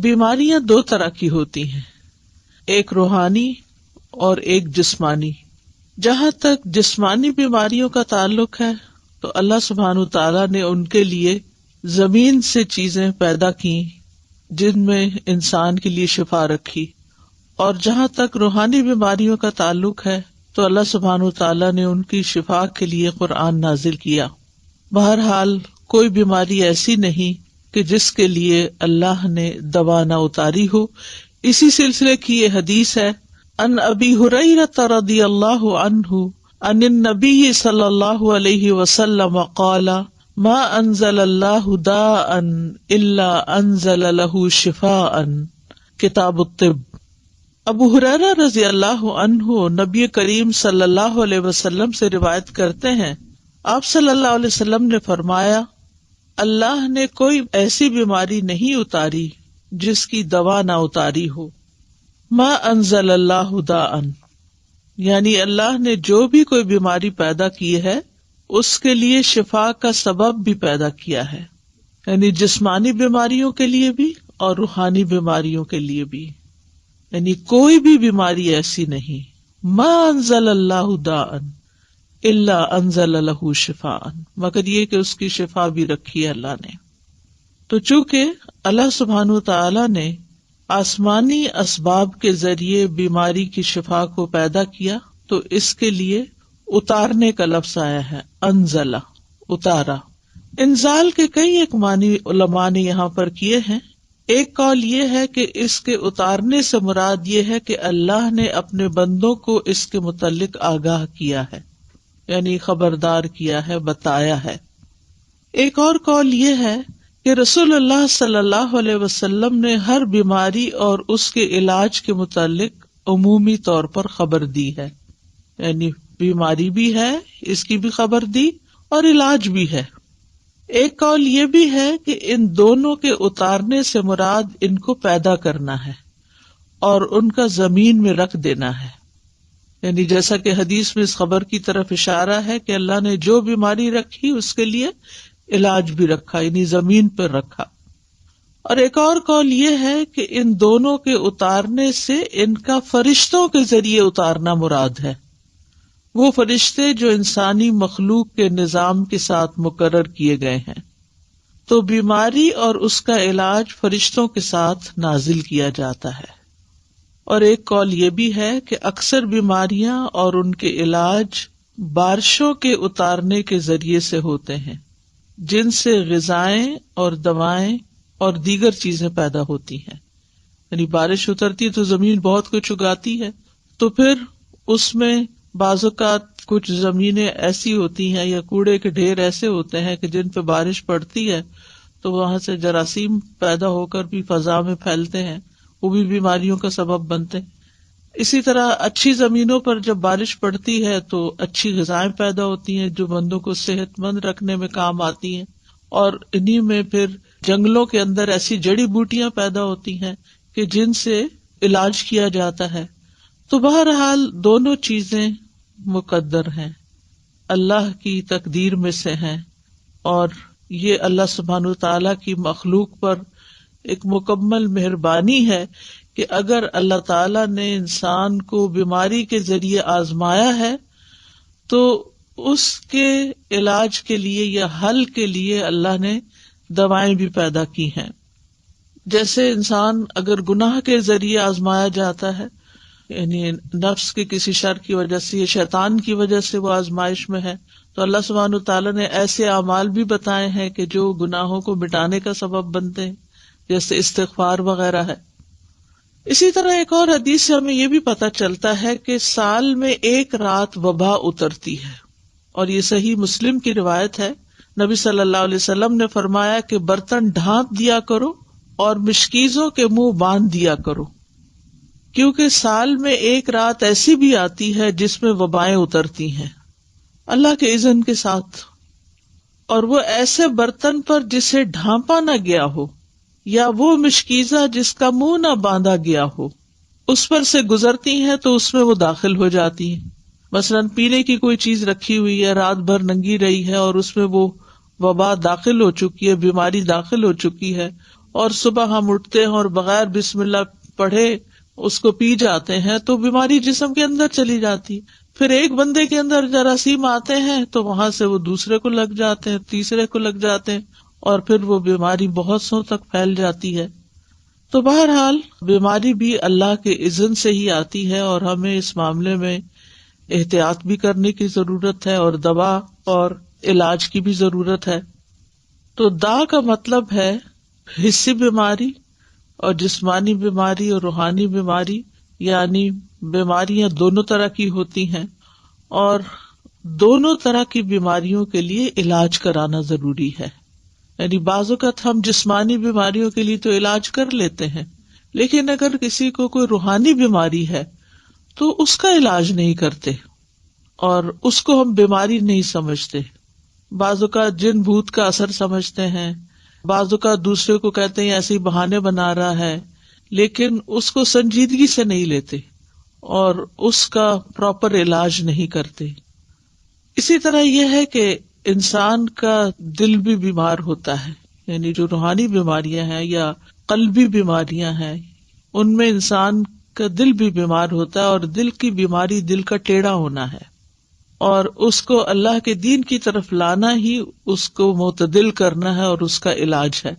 بیماریاں دو طرح کی ہوتی ہیں، ایک روحانی اور ایک جسمانی۔ جہاں تک جسمانی بیماریوں کا تعلق ہے تو اللہ سبحانہ وتعالیٰ نے ان کے لیے زمین سے چیزیں پیدا کی جن میں انسان کے لیے شفا رکھی، اور جہاں تک روحانی بیماریوں کا تعلق ہے تو اللہ سبحانہ وتعالیٰ نے ان کی شفا کے لیے قرآن نازل کیا۔ بہرحال کوئی بیماری ایسی نہیں کہ جس کے لیے اللہ نے دوا نہ اتاری ہو۔ اسی سلسلے کی یہ حدیث ہے، ان ابی ہریرہ رضی اللہ عنہ عن النبی صلی اللہ علیہ وسلم قال ما انزل اللہ داء الا انزل له شفاء، کتاب الطب۔ ابو ہریرہ رضی اللہ عنہ نبی کریم صلی اللہ علیہ وسلم سے روایت کرتے ہیں، آپ صلی اللہ علیہ وسلم نے فرمایا، اللہ نے کوئی ایسی بیماری نہیں اتاری جس کی دوا نہ اتاری ہو۔ ما انزل اللہ داء، یعنی اللہ نے جو بھی کوئی بیماری پیدا کی ہے اس کے لیے شفا کا سبب بھی پیدا کیا ہے، یعنی جسمانی بیماریوں کے لیے بھی اور روحانی بیماریوں کے لیے بھی، یعنی کوئی بھی بیماری ایسی نہیں۔ ما انزل اللہ داء الا انزل له شفاء، مگر یہ کہ اس کی شفا بھی رکھی ہے اللہ نے۔ تو چونکہ اللہ سبحانہ تعالی نے آسمانی اسباب کے ذریعے بیماری کی شفا کو پیدا کیا تو اس کے لیے اتارنے کا لفظ آیا ہے، انزلہ، اتارا۔ انزال کے کئی ایک معنی علماء نے یہاں پر کیے ہیں۔ ایک قول یہ ہے کہ اس کے اتارنے سے مراد یہ ہے کہ اللہ نے اپنے بندوں کو اس کے متعلق آگاہ کیا ہے، یعنی خبردار کیا ہے، بتایا ہے۔ ایک اور قول یہ ہے کہ رسول اللہ صلی اللہ علیہ وسلم نے ہر بیماری اور اس کے علاج کے متعلق عمومی طور پر خبر دی ہے، یعنی بیماری بھی ہے، اس کی بھی خبر دی، اور علاج بھی ہے۔ ایک قول یہ بھی ہے کہ ان دونوں کے اتارنے سے مراد ان کو پیدا کرنا ہے اور ان کا زمین میں رکھ دینا ہے، یعنی جیسا کہ حدیث میں اس خبر کی طرف اشارہ ہے کہ اللہ نے جو بیماری رکھی اس کے لیے علاج بھی رکھا، یعنی زمین پر رکھا۔ اور ایک اور قول یہ ہے کہ ان دونوں کے اتارنے سے ان کا فرشتوں کے ذریعے اتارنا مراد ہے، وہ فرشتے جو انسانی مخلوق کے نظام کے ساتھ مقرر کیے گئے ہیں۔ تو بیماری اور اس کا علاج فرشتوں کے ساتھ نازل کیا جاتا ہے۔ اور ایک قول یہ بھی ہے کہ اکثر بیماریاں اور ان کے علاج بارشوں کے اتارنے کے ذریعے سے ہوتے ہیں، جن سے غذائیں اور دوائیں اور دیگر چیزیں پیدا ہوتی ہیں۔ یعنی بارش اترتی تو زمین بہت کچھ اگاتی ہے، تو پھر اس میں بعض اوقات کچھ زمینیں ایسی ہوتی ہیں یا کوڑے کے ڈھیر ایسے ہوتے ہیں کہ جن پہ بارش پڑتی ہے تو وہاں سے جراثیم پیدا ہو کر بھی فضا میں پھیلتے ہیں، وہ بھی بیماریوں کا سبب بنتے ہیں۔ اسی طرح اچھی زمینوں پر جب بارش پڑتی ہے تو اچھی غذائیں پیدا ہوتی ہیں جو بندوں کو صحت مند رکھنے میں کام آتی ہیں، اور انہی میں پھر جنگلوں کے اندر ایسی جڑی بوٹیاں پیدا ہوتی ہیں کہ جن سے علاج کیا جاتا ہے۔ تو بہرحال دونوں چیزیں مقدر ہیں، اللہ کی تقدیر میں سے ہیں، اور یہ اللہ سبحانہ وتعالیٰ کی مخلوق پر ایک مکمل مہربانی ہے کہ اگر اللہ تعالیٰ نے انسان کو بیماری کے ذریعے آزمایا ہے تو اس کے علاج کے لیے یا حل کے لیے اللہ نے دوائیں بھی پیدا کی ہیں۔ جیسے انسان اگر گناہ کے ذریعے آزمایا جاتا ہے، یعنی نفس کے کسی شر کی وجہ سے یا شیطان کی وجہ سے وہ آزمائش میں ہے، تو اللہ سبحانہ وتعالیٰ نے ایسے اعمال بھی بتائے ہیں کہ جو گناہوں کو مٹانے کا سبب بنتے ہیں، جیسے استغفار وغیرہ ہے۔ اسی طرح ایک اور حدیث سے ہمیں یہ بھی پتہ چلتا ہے کہ سال میں ایک رات وبا اترتی ہے، اور یہ صحیح مسلم کی روایت ہے۔ نبی صلی اللہ علیہ وسلم نے فرمایا کہ برتن ڈھانپ دیا کرو اور مشکیزوں کے منہ باندھ دیا کرو، کیونکہ سال میں ایک رات ایسی بھی آتی ہے جس میں وبائیں اترتی ہیں اللہ کے اذن کے ساتھ، اور وہ ایسے برتن پر جسے ڈھانپا نہ گیا ہو یا وہ مشکیزہ جس کا منہ نہ باندھا گیا ہو اس پر سے گزرتی ہیں تو اس میں وہ داخل ہو جاتی ہیں۔ مثلاً پینے کی کوئی چیز رکھی ہوئی ہے، رات بھر ننگی رہی ہے اور اس میں وہ وبا داخل ہو چکی ہے، بیماری داخل ہو چکی ہے، اور صبح ہم اٹھتے ہیں اور بغیر بسم اللہ پڑھے اس کو پی جاتے ہیں تو بیماری جسم کے اندر چلی جاتی. پھر ایک بندے کے اندر جراثیم آتے ہیں تو وہاں سے وہ دوسرے کو لگ جاتے ہیں, تیسرے کو لگ جاتے ہیں, اور پھر وہ بیماری بہت سو تک پھیل جاتی ہے. تو بہرحال بیماری بھی اللہ کے اذن سے ہی آتی ہے, اور ہمیں اس معاملے میں احتیاط بھی کرنے کی ضرورت ہے, اور دوا اور علاج کی بھی ضرورت ہے. تو دا کا مطلب ہے حسی بیماری اور جسمانی بیماری اور روحانی بیماری, یعنی بیماریاں دونوں طرح کی ہوتی ہیں, اور دونوں طرح کی بیماریوں کے لیے علاج کرانا ضروری ہے. یعنی بعض اوقات ہم جسمانی بیماریوں کے لیے تو علاج کر لیتے ہیں, لیکن اگر کسی کو کوئی روحانی بیماری ہے تو اس کا علاج نہیں کرتے اور اس کو ہم بیماری نہیں سمجھتے. بعض اوقات جن بھوت کا اثر سمجھتے ہیں, بعض اوقات دوسرے کو کہتے ہیں ایسے ہی بہانے بنا رہا ہے, لیکن اس کو سنجیدگی سے نہیں لیتے اور اس کا پراپر علاج نہیں کرتے. اسی طرح یہ ہے کہ انسان کا دل بھی بیمار ہوتا ہے, یعنی جو روحانی بیماریاں ہیں یا قلبی بیماریاں ہیں ان میں انسان کا دل بھی بیمار ہوتا ہے, اور دل کی بیماری دل کا ٹیڑھا ہونا ہے, اور اس کو اللہ کے دین کی طرف لانا ہی اس کو معتدل کرنا ہے اور اس کا علاج ہے.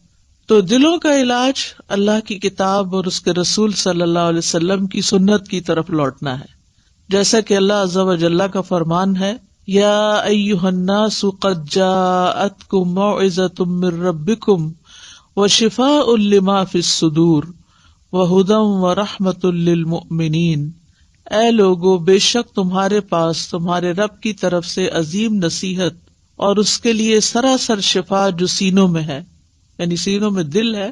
تو دلوں کا علاج اللہ کی کتاب اور اس کے رسول صلی اللہ علیہ وسلم کی سنت کی طرف لوٹنا ہے, جیسا کہ اللہ عز و جل کا فرمان ہے, یا ایھا الناس قد جاءتکم موعظۃ من ربکم وشفاء لما فی الصدور وہدی ورحمۃ للمؤمنین. اے لوگو, بے شک تمہارے پاس تمہارے رب کی طرف سے عظیم نصیحت اور اس کے لیے سراسر شفا جو سینوں میں ہے, یعنی سینوں میں دل ہے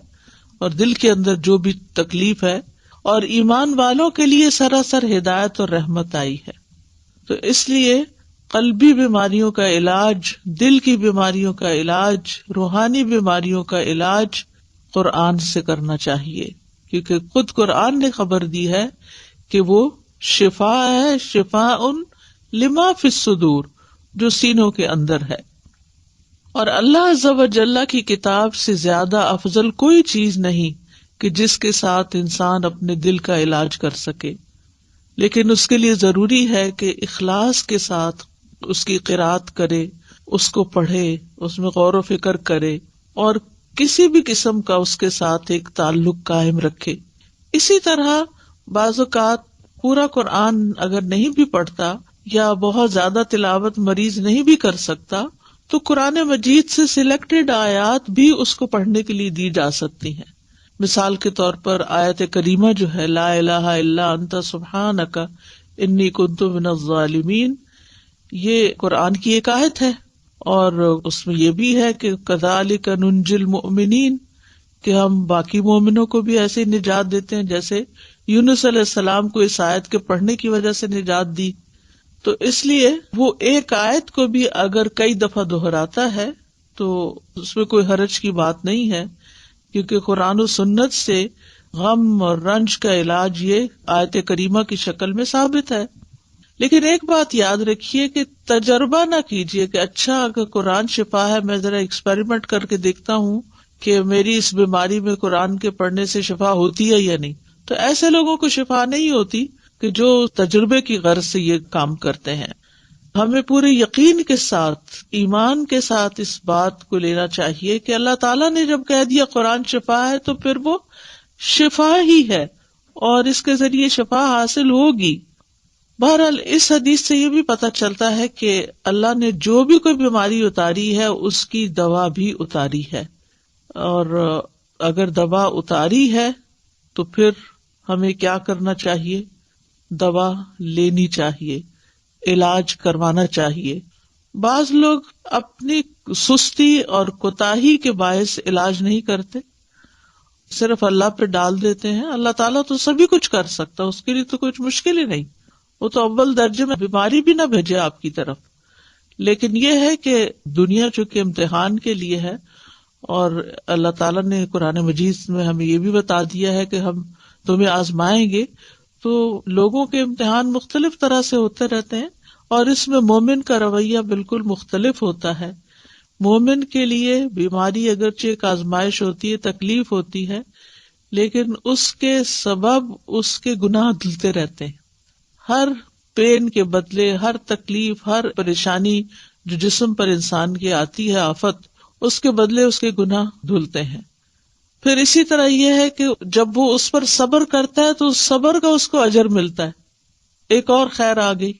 اور دل کے اندر جو بھی تکلیف ہے, اور ایمان والوں کے لیے سراسر ہدایت اور رحمت آئی ہے. تو اس لیے قلبی بیماریوں کا علاج, دل کی بیماریوں کا علاج, روحانی بیماریوں کا علاج قرآن سے کرنا چاہیے, کیونکہ خود قرآن نے خبر دی ہے کہ وہ شفا ہے, شفاء لما فی الصدور, جو سینوں کے اندر ہے. اور اللہ عز و جل کی کتاب سے زیادہ افضل کوئی چیز نہیں کہ جس کے ساتھ انسان اپنے دل کا علاج کر سکے, لیکن اس کے لیے ضروری ہے کہ اخلاص کے ساتھ اس کی قرات کرے, اس کو پڑھے, اس میں غور و فکر کرے, اور کسی بھی قسم کا اس کے ساتھ ایک تعلق قائم رکھے. اسی طرح بعض اوقات پورا قرآن اگر نہیں بھی پڑھتا یا بہت زیادہ تلاوت مریض نہیں بھی کر سکتا تو قرآن مجید سے سلیکٹڈ آیات بھی اس کو پڑھنے کے لیے دی جا سکتی ہیں. مثال کے طور پر آیت کریمہ جو ہے لا الہ الا انت سبحانک انی کنت من الظالمین, یہ قرآن کی ایک آیت ہے, اور اس میں یہ بھی ہے کہ کذالک ننجی المؤمنین, کہ ہم باقی مومنوں کو بھی ایسے نجات دیتے ہیں جیسے یونس علیہ السلام کو اس آیت کے پڑھنے کی وجہ سے نجات دی. تو اس لیے وہ ایک آیت کو بھی اگر کئی دفعہ دہراتا ہے تو اس میں کوئی حرج کی بات نہیں ہے, کیونکہ قرآن و سنت سے غم اور رنج کا علاج یہ آیت کریمہ کی شکل میں ثابت ہے. لیکن ایک بات یاد رکھیے کہ تجربہ نہ کیجیے کہ اچھا اگر قرآن شفا ہے, میں ذرا ایکسپیریمنٹ کر کے دیکھتا ہوں کہ میری اس بیماری میں قرآن کے پڑھنے سے شفا ہوتی ہے یا نہیں. تو ایسے لوگوں کو شفا نہیں ہوتی کہ جو تجربے کی غرض سے یہ کام کرتے ہیں. ہمیں پورے یقین کے ساتھ, ایمان کے ساتھ اس بات کو لینا چاہیے کہ اللہ تعالیٰ نے جب کہہ دیا قرآن شفا ہے تو پھر وہ شفا ہی ہے اور اس کے ذریعے شفا حاصل ہوگی. بہرحال اس حدیث سے یہ بھی پتہ چلتا ہے کہ اللہ نے جو بھی کوئی بیماری اتاری ہے اس کی دوا بھی اتاری ہے, اور اگر دوا اتاری ہے تو پھر ہمیں کیا کرنا چاہیے؟ دوا لینی چاہیے, علاج کروانا چاہیے. بعض لوگ اپنی سستی اور کوتاہی کے باعث علاج نہیں کرتے, صرف اللہ پہ ڈال دیتے ہیں. اللہ تعالیٰ تو سبھی کچھ کر سکتا, اس کے لیے تو کچھ مشکل ہی نہیں, وہ تو اول درجے میں بیماری بھی نہ بھیجے آپ کی طرف. لیکن یہ ہے کہ دنیا چونکہ امتحان کے لیے ہے, اور اللہ تعالیٰ نے قرآن مجید میں ہمیں یہ بھی بتا دیا ہے کہ ہم تمہیں آزمائیں گے. تو لوگوں کے امتحان مختلف طرح سے ہوتے رہتے ہیں, اور اس میں مومن کا رویہ بالکل مختلف ہوتا ہے. مومن کے لیے بیماری اگرچہ ایک آزمائش ہوتی ہے، تکلیف ہوتی ہے، لیکن اس کے سبب اس کے گناہ دھلتے رہتے ہیں. ہر پین کے بدلے، ہر تکلیف، ہر پریشانی جو جسم پر انسان کی آتی ہے، آفت، اس کے بدلے اس کے گناہ دھلتے ہیں. پھر اسی طرح یہ ہے کہ جب وہ اس پر صبر کرتا ہے تو اس صبر کا اس کو اجر ملتا ہے. ایک اور خیر آ گئی،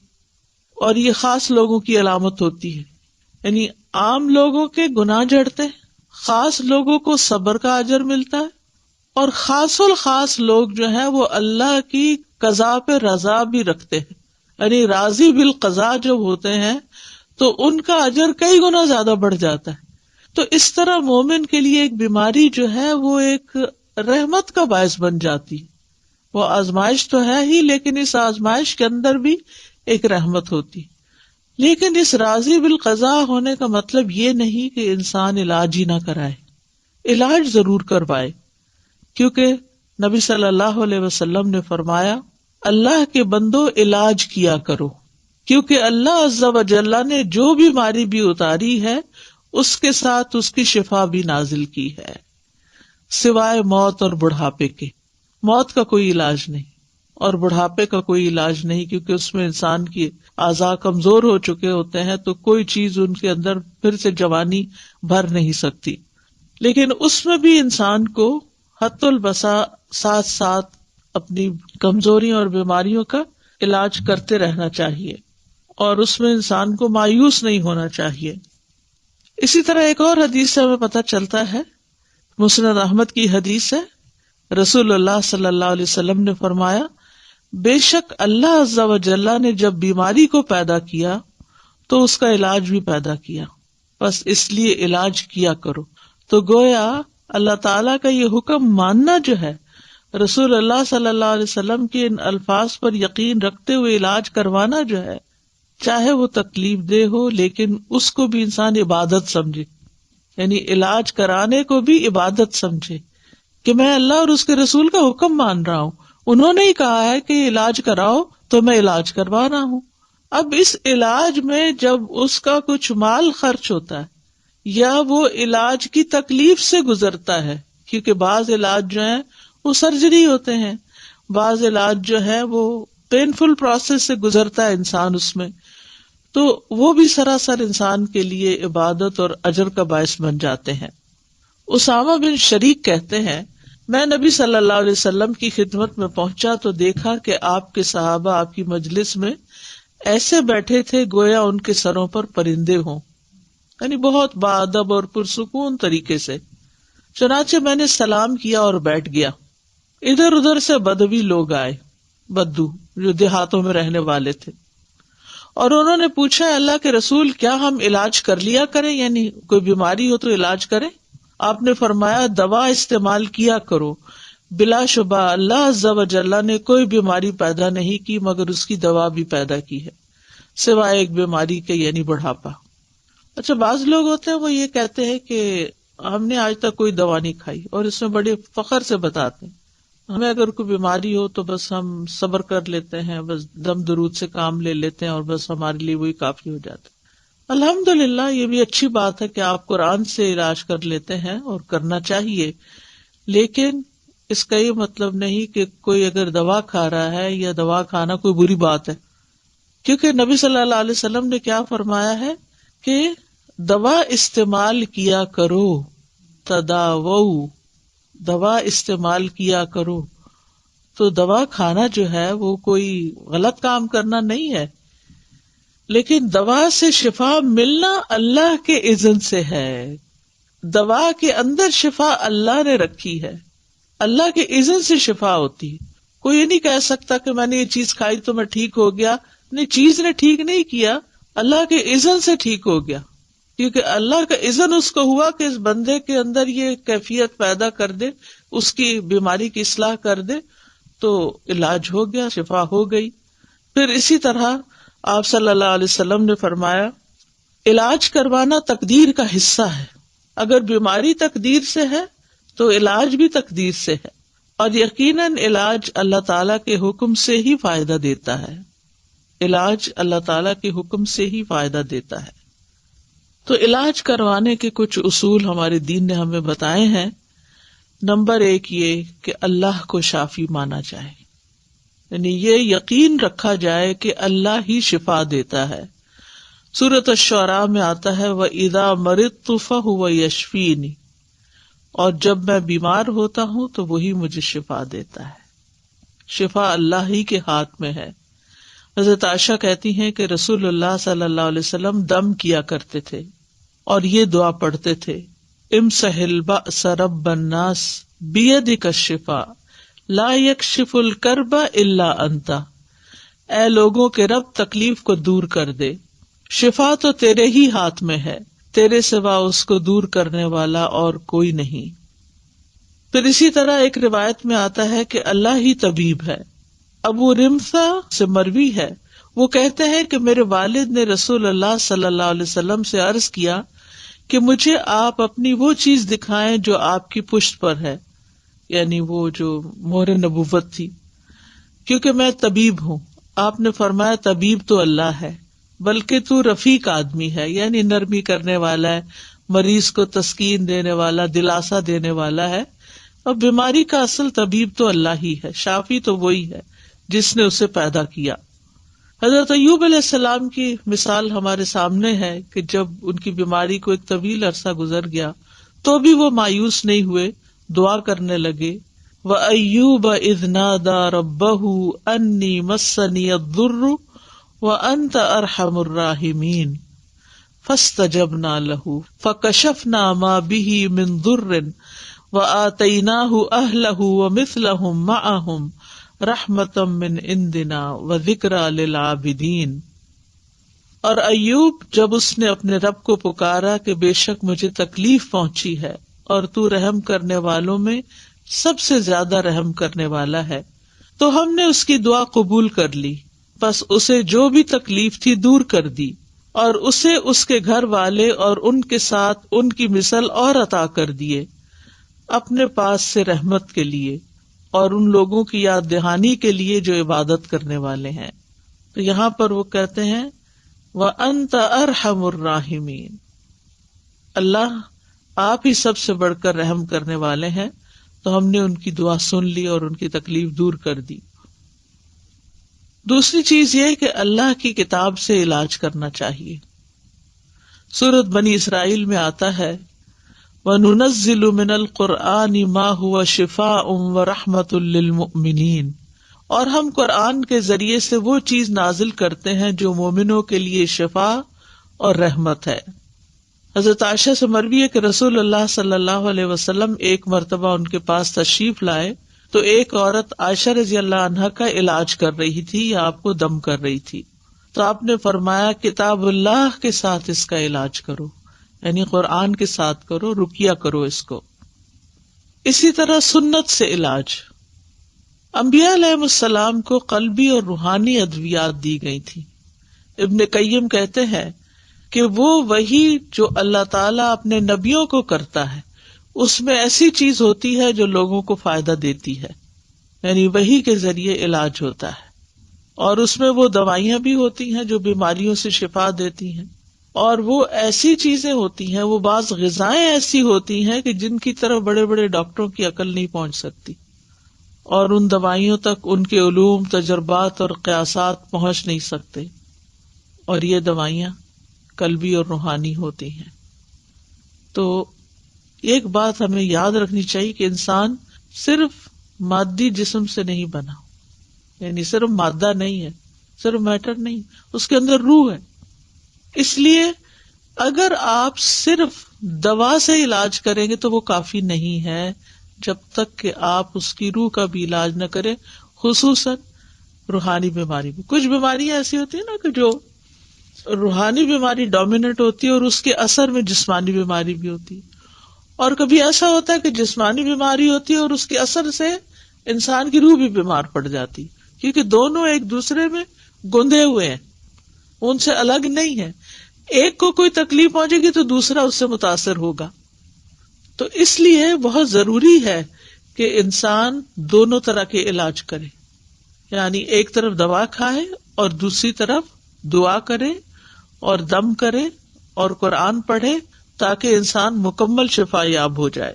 اور یہ خاص لوگوں کی علامت ہوتی ہے. یعنی عام لوگوں کے گناہ جھڑتے، خاص لوگوں کو صبر کا اجر ملتا ہے، اور خاص الخاص لوگ جو ہیں وہ اللہ کی قضاء پہ رضا بھی رکھتے ہیں. یعنی راضی بالقضاء جب ہوتے ہیں تو ان کا اجر کئی گنا زیادہ بڑھ جاتا ہے. تو اس طرح مومن کے لیے ایک بیماری جو ہے وہ ایک رحمت کا باعث بن جاتی. وہ آزمائش تو ہے ہی، لیکن اس آزمائش کے اندر بھی ایک رحمت ہوتی. لیکن اس راضی بالقضاء ہونے کا مطلب یہ نہیں کہ انسان علاج ہی نہ کرائے. علاج ضرور کروائے، کیونکہ نبی صلی اللہ علیہ وسلم نے فرمایا، اللہ کے بندو علاج کیا کرو، کیونکہ اللہ عز و جل نے جو بیماری بھی اتاری ہے اس کے ساتھ اس کی شفا بھی نازل کی ہے، سوائے موت اور بڑھاپے کے. موت کا کوئی علاج نہیں اور بڑھاپے کا کوئی علاج نہیں، کیونکہ اس میں انسان کی اعضاء کمزور ہو چکے ہوتے ہیں، تو کوئی چیز ان کے اندر پھر سے جوانی بھر نہیں سکتی. لیکن اس میں بھی انسان کو حت البسا ساتھ ساتھ اپنی کمزوریوں اور بیماریوں کا علاج کرتے رہنا چاہیے، اور اس میں انسان کو مایوس نہیں ہونا چاہیے. اسی طرح ایک اور حدیث سے ہمیں پتہ چلتا ہے، مسند احمد کی حدیث ہے، رسول اللہ صلی اللہ علیہ وسلم نے فرمایا، بے شک اللہ عز و جل نے جب بیماری کو پیدا کیا تو اس کا علاج بھی پیدا کیا، بس اس لیے علاج کیا کرو. تو گویا اللہ تعالیٰ کا یہ حکم ماننا جو ہے، رسول اللہ صلی اللہ علیہ وسلم کے ان الفاظ پر یقین رکھتے ہوئے علاج کروانا جو ہے، چاہے وہ تکلیف دہ ہو لیکن اس کو بھی انسان عبادت سمجھے. یعنی علاج کرانے کو بھی عبادت سمجھے کہ میں اللہ اور اس کے رسول کا حکم مان رہا ہوں، انہوں نے ہی کہا ہے کہ علاج کراؤ تو میں علاج کروا رہا ہوں. اب اس علاج میں جب اس کا کچھ مال خرچ ہوتا ہے یا وہ علاج کی تکلیف سے گزرتا ہے، کیونکہ بعض علاج جو ہیں وہ سرجری ہوتے ہیں، بعض علاج جو ہے وہ پینفل پروسیس سے گزرتا ہے انسان اس میں، تو وہ بھی سراسر انسان کے لیے عبادت اور اجر کا باعث بن جاتے ہیں. اسامہ بن شریک کہتے ہیں، میں نبی صلی اللہ علیہ وسلم کی خدمت میں پہنچا تو دیکھا کہ آپ کے صحابہ آپ کی مجلس میں ایسے بیٹھے تھے گویا ان کے سروں پر پرندے ہوں، یعنی بہت باادب اور پرسکون طریقے سے. چنانچہ میں نے سلام کیا اور بیٹھ گیا. ادھر ادھر سے بدوی لوگ آئے، بدو جو دیہاتوں میں رہنے والے تھے، اور انہوں نے پوچھا، اللہ کے رسول کیا ہم علاج کر لیا کریں، یعنی کوئی بیماری ہو تو علاج کریں؟ آپ نے فرمایا، دوا استعمال کیا کرو، بلا شبہ اللہ عز و جل نے کوئی بیماری پیدا نہیں کی مگر اس کی دوا بھی پیدا کی ہے، سوائے ایک بیماری کے، یعنی بڑھاپا. اچھا، بعض لوگ ہوتے ہیں وہ یہ کہتے ہیں کہ ہم نے آج تک کوئی دوا نہیں کھائی، اور اس میں بڑے فخر سے بتاتے ہیں ہمیں اگر کوئی بیماری ہو تو بس ہم صبر کر لیتے ہیں، بس دم درود سے کام لے لیتے ہیں اور بس ہمارے لیے وہی کافی ہو جاتا ہے. الحمدللہ یہ بھی اچھی بات ہے کہ آپ قرآن سے علاج کر لیتے ہیں اور کرنا چاہیے، لیکن اس کا یہ مطلب نہیں کہ کوئی اگر دوا کھا رہا ہے یا دوا کھانا کوئی بری بات ہے، کیونکہ نبی صلی اللہ علیہ وسلم نے کیا فرمایا ہے کہ دوا استعمال کیا کرو، تداوؤ، دوا استعمال کیا کرو. تو دوا کھانا جو ہے وہ کوئی غلط کام کرنا نہیں ہے، لیکن دوا سے شفا ملنا اللہ کے اذن سے ہے. دوا کے اندر شفا اللہ نے رکھی ہے، اللہ کے اذن سے شفا ہوتی ہے. کوئی یہ نہیں کہہ سکتا کہ میں نے یہ چیز کھائی تو میں ٹھیک ہو گیا. نہیں، چیز نے ٹھیک نہیں کیا، اللہ کے اذن سے ٹھیک ہو گیا، کیونکہ اللہ کا اذن اس کو ہوا کہ اس بندے کے اندر یہ کیفیت پیدا کر دے، اس کی بیماری کی اصلاح کر دے، تو علاج ہو گیا، شفا ہو گئی. پھر اسی طرح آپ صلی اللہ علیہ وسلم نے فرمایا، علاج کروانا تقدیر کا حصہ ہے. اگر بیماری تقدیر سے ہے تو علاج بھی تقدیر سے ہے، اور یقیناً علاج اللہ تعالیٰ کے حکم سے ہی فائدہ دیتا ہے. علاج اللہ تعالیٰ کے حکم سے ہی فائدہ دیتا ہے. تو علاج کروانے کے کچھ اصول ہمارے دین نے ہمیں بتائے ہیں. نمبر 1 یہ کہ اللہ کو شافی مانا جائے، یعنی یہ یقین رکھا جائے کہ اللہ ہی شفا دیتا ہے. سورۃ الشعراء میں آتا ہے وَإِذَا مَرِضْتُ فَهُوَ يَشْفِينِ، اور جب میں بیمار ہوتا ہوں تو وہی مجھے شفا دیتا ہے. شفا اللہ ہی کے ہاتھ میں ہے. حضرت عائشہ کہتی ہیں کہ رسول اللہ صلی اللہ علیہ وسلم دم کیا کرتے تھے اور یہ دعا پڑھتے تھے امسح البأس رب الناس بیدک الشفاء لا یکشف الکرب الا انت، اے لوگوں کے رب تکلیف کو دور کر دے، شفا تو تیرے ہی ہاتھ میں ہے، تیرے سوا اس کو دور کرنے والا اور کوئی نہیں. پھر اسی طرح ایک روایت میں آتا ہے کہ اللہ ہی طبیب ہے. ابو رمثا سے مروی ہے، وہ کہتے ہیں کہ میرے والد نے رسول اللہ صلی اللہ علیہ وسلم سے عرض کیا کہ مجھے آپ اپنی وہ چیز دکھائیں جو آپ کی پشت پر ہے، یعنی وہ جو مہر نبوت تھی، کیونکہ میں طبیب ہوں. آپ نے فرمایا طبیب تو اللہ ہے، بلکہ تو رفیق آدمی ہے، یعنی نرمی کرنے والا ہے، مریض کو تسکین دینے والا، دلاسا دینے والا ہے. اور بیماری کا اصل طبیب تو اللہ ہی ہے، شافی تو وہی ہے جس نے اسے پیدا کیا. حضرت ایوب علیہ السلام کی مثال ہمارے سامنے ہے کہ جب ان کی بیماری کو ایک طویل عرصہ گزر گیا تو بھی وہ مایوس نہیں ہوئے، دعا کرنے لگے. وَأَيُّوبَ إِذْ نَادَى رَبَّهُ أَنِّي مَسَّنِيَ الضُّرُّ وَأَنْتَ أَرْحَمُ الرَّاحِمِينَ فَاسْتَجَبْنَا لَهُ فَكَشَفْنَا مَا بِهِ مِنْ ضُرٍّ وَآتَيْنَاهُ أَهْلَهُ وَمِثْلَهُمْ مَعَهُمْ رحمتم من عندنا وذکری للعابدین. اور ایوب جب اس نے اپنے رب کو پکارا کہ بے شک مجھے تکلیف پہنچی ہے اور تو رحم کرنے والوں میں سب سے زیادہ رحم کرنے والا ہے، تو ہم نے اس کی دعا قبول کر لی، بس اسے جو بھی تکلیف تھی دور کر دی، اور اسے اس کے گھر والے اور ان کے ساتھ ان کی مثل اور عطا کر دیے اپنے پاس سے رحمت کے لیے اور ان لوگوں کی یاد دہانی کے لیے جو عبادت کرنے والے ہیں. تو یہاں پر وہ کہتے ہیں وَأَنْتَ أَرْحَمُ الرَّاحِمِينَ، اللہ آپ ہی سب سے بڑھ کر رحم کرنے والے ہیں. تو ہم نے ان کی دعا سن لی اور ان کی تکلیف دور کر دی. دوسری چیز یہ کہ اللہ کی کتاب سے علاج کرنا چاہیے. سورۃ بنی اسرائیل میں آتا ہے وَنُنَزِّلُ مِنَ الْقُرْآنِ مَا هُوَ شِفَاءٌ وَرَحْمَةٌ لِّلْمُؤْمِنِينَ، اور ہم قرآن کے ذریعے سے وہ چیز نازل کرتے ہیں جو مومنوں کے لیے شفا اور رحمت ہے. حضرت عائشہ سے مروی ہے کہ رسول اللہ صلی اللہ علیہ وسلم ایک مرتبہ ان کے پاس تشریف لائے تو ایک عورت عائشہ رضی اللہ عنہا کا علاج کر رہی تھی یا آپ کو دم کر رہی تھی. تو آپ نے فرمایا کتاب اللہ کے ساتھ اس کا علاج کرو، یعنی قرآن کے ساتھ کرو، رقیہ کرو اس کو. اسی طرح سنت سے علاج. انبیاء علیہ السلام کو قلبی اور روحانی ادویات دی گئی تھی. ابن قیم کہتے ہیں کہ وہ وہی جو اللہ تعالیٰ اپنے نبیوں کو کرتا ہے اس میں ایسی چیز ہوتی ہے جو لوگوں کو فائدہ دیتی ہے، یعنی وہی کے ذریعے علاج ہوتا ہے. اور اس میں وہ دوائیاں بھی ہوتی ہیں جو بیماریوں سے شفا دیتی ہیں، اور وہ ایسی چیزیں ہوتی ہیں، وہ بعض غذائیں ایسی ہوتی ہیں کہ جن کی طرف بڑے بڑے ڈاکٹروں کی عقل نہیں پہنچ سکتی، اور ان دوائیوں تک ان کے علوم، تجربات اور قیاسات پہنچ نہیں سکتے. اور یہ دوائیاں قلبی اور روحانی ہوتی ہیں. تو ایک بات ہمیں یاد رکھنی چاہیے کہ انسان صرف مادی جسم سے نہیں بنا، یعنی صرف مادہ نہیں ہے، صرف میٹر نہیں، اس کے اندر روح ہے. اس لیے اگر آپ صرف دوا سے علاج کریں گے تو وہ کافی نہیں ہے جب تک کہ آپ اس کی روح کا بھی علاج نہ کریں، خصوصاً روحانی بیماری میں. کچھ بیماریاں ایسی ہوتی ہیں نا کہ جو روحانی بیماری ڈومیننٹ ہوتی ہے اور اس کے اثر میں جسمانی بیماری بھی ہوتی ہے، اور کبھی ایسا ہوتا ہے کہ جسمانی بیماری ہوتی ہے اور اس کے اثر سے انسان کی روح بھی بیمار پڑ جاتی، کیونکہ دونوں ایک دوسرے میں گندھے ہوئے ہیں، ان سے الگ نہیں ہے. ایک کو کوئی تکلیف پہنچے گی تو دوسرا اس سے متاثر ہوگا. تو اس لیے بہت ضروری ہے کہ انسان دونوں طرح کے علاج کرے، یعنی ایک طرف دوا کھائے اور دوسری طرف دعا کرے اور دم کرے اور قرآن پڑھے تاکہ انسان مکمل شفا یاب ہو جائے.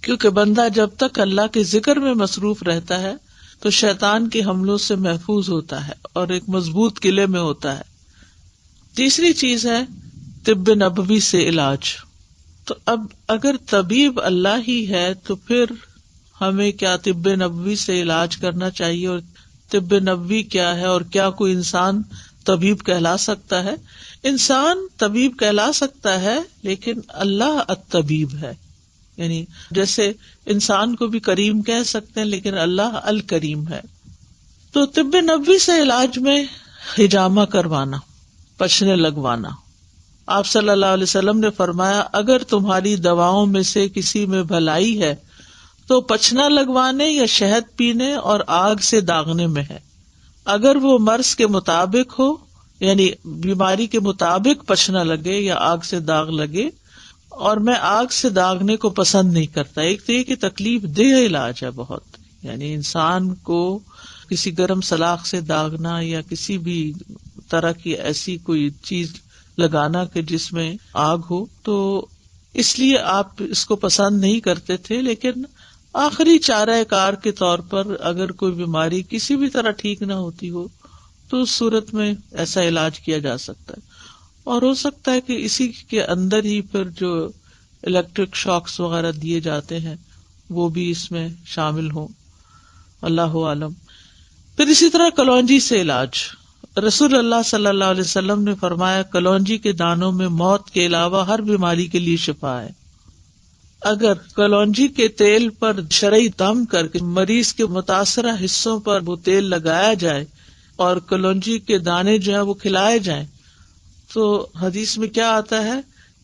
کیونکہ بندہ جب تک اللہ کے ذکر میں مصروف رہتا ہے تو شیطان کے حملوں سے محفوظ ہوتا ہے اور ایک مضبوط قلعے میں ہوتا ہے. تیسری چیز ہے طب نبوی سے علاج. تو اب اگر طبیب اللہ ہی ہے تو پھر ہمیں کیا طب نبوی سے علاج کرنا چاہیے، اور طب نبوی کیا ہے، اور کیا کوئی انسان طبیب کہلا سکتا ہے؟ انسان طبیب کہلا سکتا ہے لیکن اللہ الطبیب ہے. یعنی جیسے انسان کو بھی کریم کہہ سکتے ہیں لیکن اللہ الکریم ہے. تو طب نبوی سے علاج میں حجامہ کروانا، پچھنے لگوانا. آپ صلی اللہ علیہ وسلم نے فرمایا اگر تمہاری دواؤں میں سے کسی میں بھلائی ہے تو پچھنا لگوانے یا شہد پینے اور آگ سے داغنے میں ہے. اگر وہ مرض کے مطابق ہو، یعنی بیماری کے مطابق پچھنا لگے یا آگ سے داغ لگے، اور میں آگ سے داغنے کو پسند نہیں کرتا. ایک تو یہ کہ تکلیف دہ علاج ہے بہت، یعنی انسان کو کسی گرم سلاخ سے داغنا یا کسی بھی طرح کی ایسی کوئی چیز لگانا کہ جس میں آگ ہو، تو اس لیے آپ اس کو پسند نہیں کرتے تھے. لیکن آخری چارہ کار کے طور پر اگر کوئی بیماری کسی بھی طرح ٹھیک نہ ہوتی ہو تو اس صورت میں ایسا علاج کیا جا سکتا ہے. اور ہو سکتا ہے کہ اسی کے اندر ہی پھر جو الیکٹرک شاکس وغیرہ دیے جاتے ہیں وہ بھی اس میں شامل ہوں، اللہ عالم. پھر اسی طرح کلونجی سے علاج. رسول اللہ صلی اللہ علیہ وسلم نے فرمایا کلونجی کے دانوں میں موت کے علاوہ ہر بیماری کے لیے شفا ہے. اگر کلونجی کے تیل پر شرعی دم کر کے مریض کے متاثرہ حصوں پر وہ تیل لگایا جائے اور کلونجی کے دانے جو ہیں وہ کھلائے جائیں تو حدیث میں کیا آتا ہے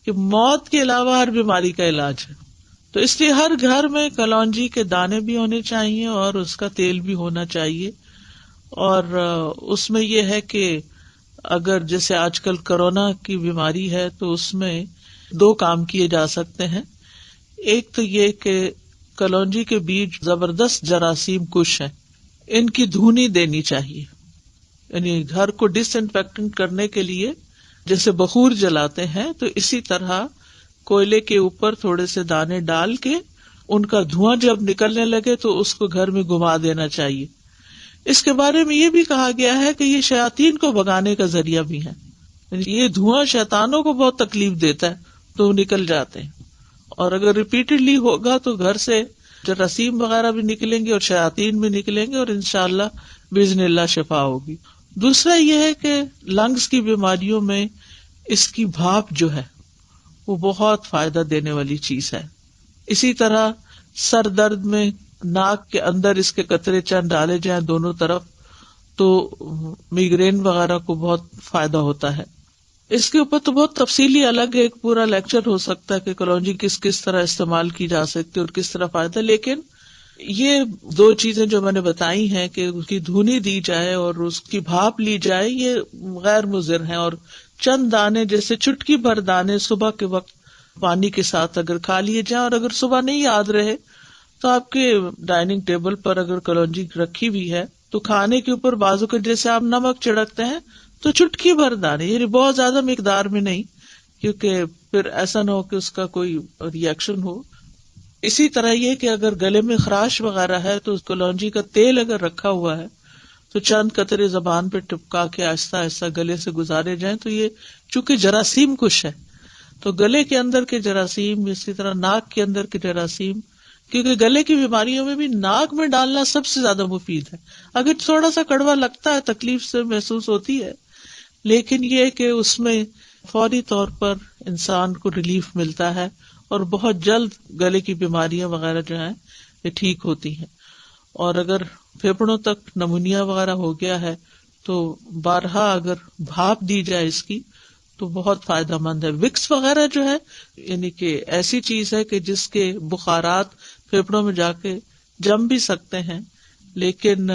کہ موت کے علاوہ ہر بیماری کا علاج ہے. تو اس لیے ہر گھر میں کلونجی کے دانے بھی ہونے چاہیے اور اس کا تیل بھی ہونا چاہیے. اور اس میں یہ ہے کہ اگر جیسے آج کل کورونا کی بیماری ہے تو اس میں 2 کام کیے جا سکتے ہیں. ایک تو یہ کہ کلونجی کے بیج زبردست جراثیم کش ہیں، ان کی دھونی دینی چاہیے. یعنی گھر کو ڈس انفیکٹنٹ کرنے کے لیے جیسے بخور جلاتے ہیں تو اسی طرح کوئلے کے اوپر تھوڑے سے دانے ڈال کے ان کا دھواں جب نکلنے لگے تو اس کو گھر میں گھما دینا چاہیے. اس کے بارے میں یہ بھی کہا گیا ہے کہ یہ شیاطین کو بھگانے کا ذریعہ بھی ہے. یہ دھواں شیطانوں کو بہت تکلیف دیتا ہے تو وہ نکل جاتے ہیں. اور اگر ریپیٹڈلی ہوگا تو گھر سے جراثیم وغیرہ بھی نکلیں گے اور شیاطین بھی نکلیں گے اور انشاءاللہ باذن اللہ شفا ہوگی. دوسرا یہ ہے کہ لنگز کی بیماریوں میں اس کی بھاپ جو ہے وہ بہت فائدہ دینے والی چیز ہے. اسی طرح سر درد میں ناک کے اندر اس کے قطرے چند ڈالے جائیں دونوں طرف تو میگرین وغیرہ کو بہت فائدہ ہوتا ہے. اس کے اوپر تو بہت تفصیلی الگ ایک پورا لیکچر ہو سکتا ہے کہ کلونجی کس طرح استعمال کی جا سکتی ہے اور کس طرح فائدہ. لیکن یہ 2 چیزیں جو میں نے بتائی ہیں کہ اس کی دھونی دی جائے اور اس کی بھاپ لی جائے یہ غیر مضر ہیں. اور چند دانے جیسے چٹکی بھر دانے صبح کے وقت پانی کے ساتھ اگر کھا لیے جائیں، اور اگر صبح نہیں یاد رہے تو آپ کے ڈائننگ ٹیبل پر اگر کلونجی رکھی ہوئی ہے تو کھانے کے اوپر بازو کے جیسے آپ نمک چھڑکتے ہیں تو چٹکی بھر دانے، یعنی بہت زیادہ مقدار میں نہیں، کیونکہ پھر ایسا نہ ہو کہ اس کا کوئی ری ایکشن ہو. اسی طرح یہ کہ اگر گلے میں خراش وغیرہ ہے تو کلونجی کا تیل اگر رکھا ہوا ہے تو چند قطرے زبان پہ ٹپکا کے آہستہ آہستہ گلے سے گزارے جائیں. تو یہ چونکہ جراثیم کش ہے تو گلے کے اندر کے جراثیم، اسی طرح ناک کے اندر کے جراثیم، کیونکہ گلے کی بیماریوں میں بھی ناک میں ڈالنا سب سے زیادہ مفید ہے. اگر تھوڑا سا کڑوا لگتا ہے، تکلیف سے محسوس ہوتی ہے، لیکن یہ کہ اس میں فوری طور پر انسان کو ریلیف ملتا ہے اور بہت جلد گلے کی بیماریاں وغیرہ جو ہیں یہ ٹھیک ہوتی ہیں. اور اگر پھیپڑوں تک نمونیا وغیرہ ہو گیا ہے تو بارہا اگر بھاپ دی جائے اس کی تو بہت فائدہ مند ہے. وکس وغیرہ جو ہے یعنی کہ ایسی چیز ہے کہ جس کے بخارات پھیپڑوں میں جا کے جم بھی سکتے ہیں، لیکن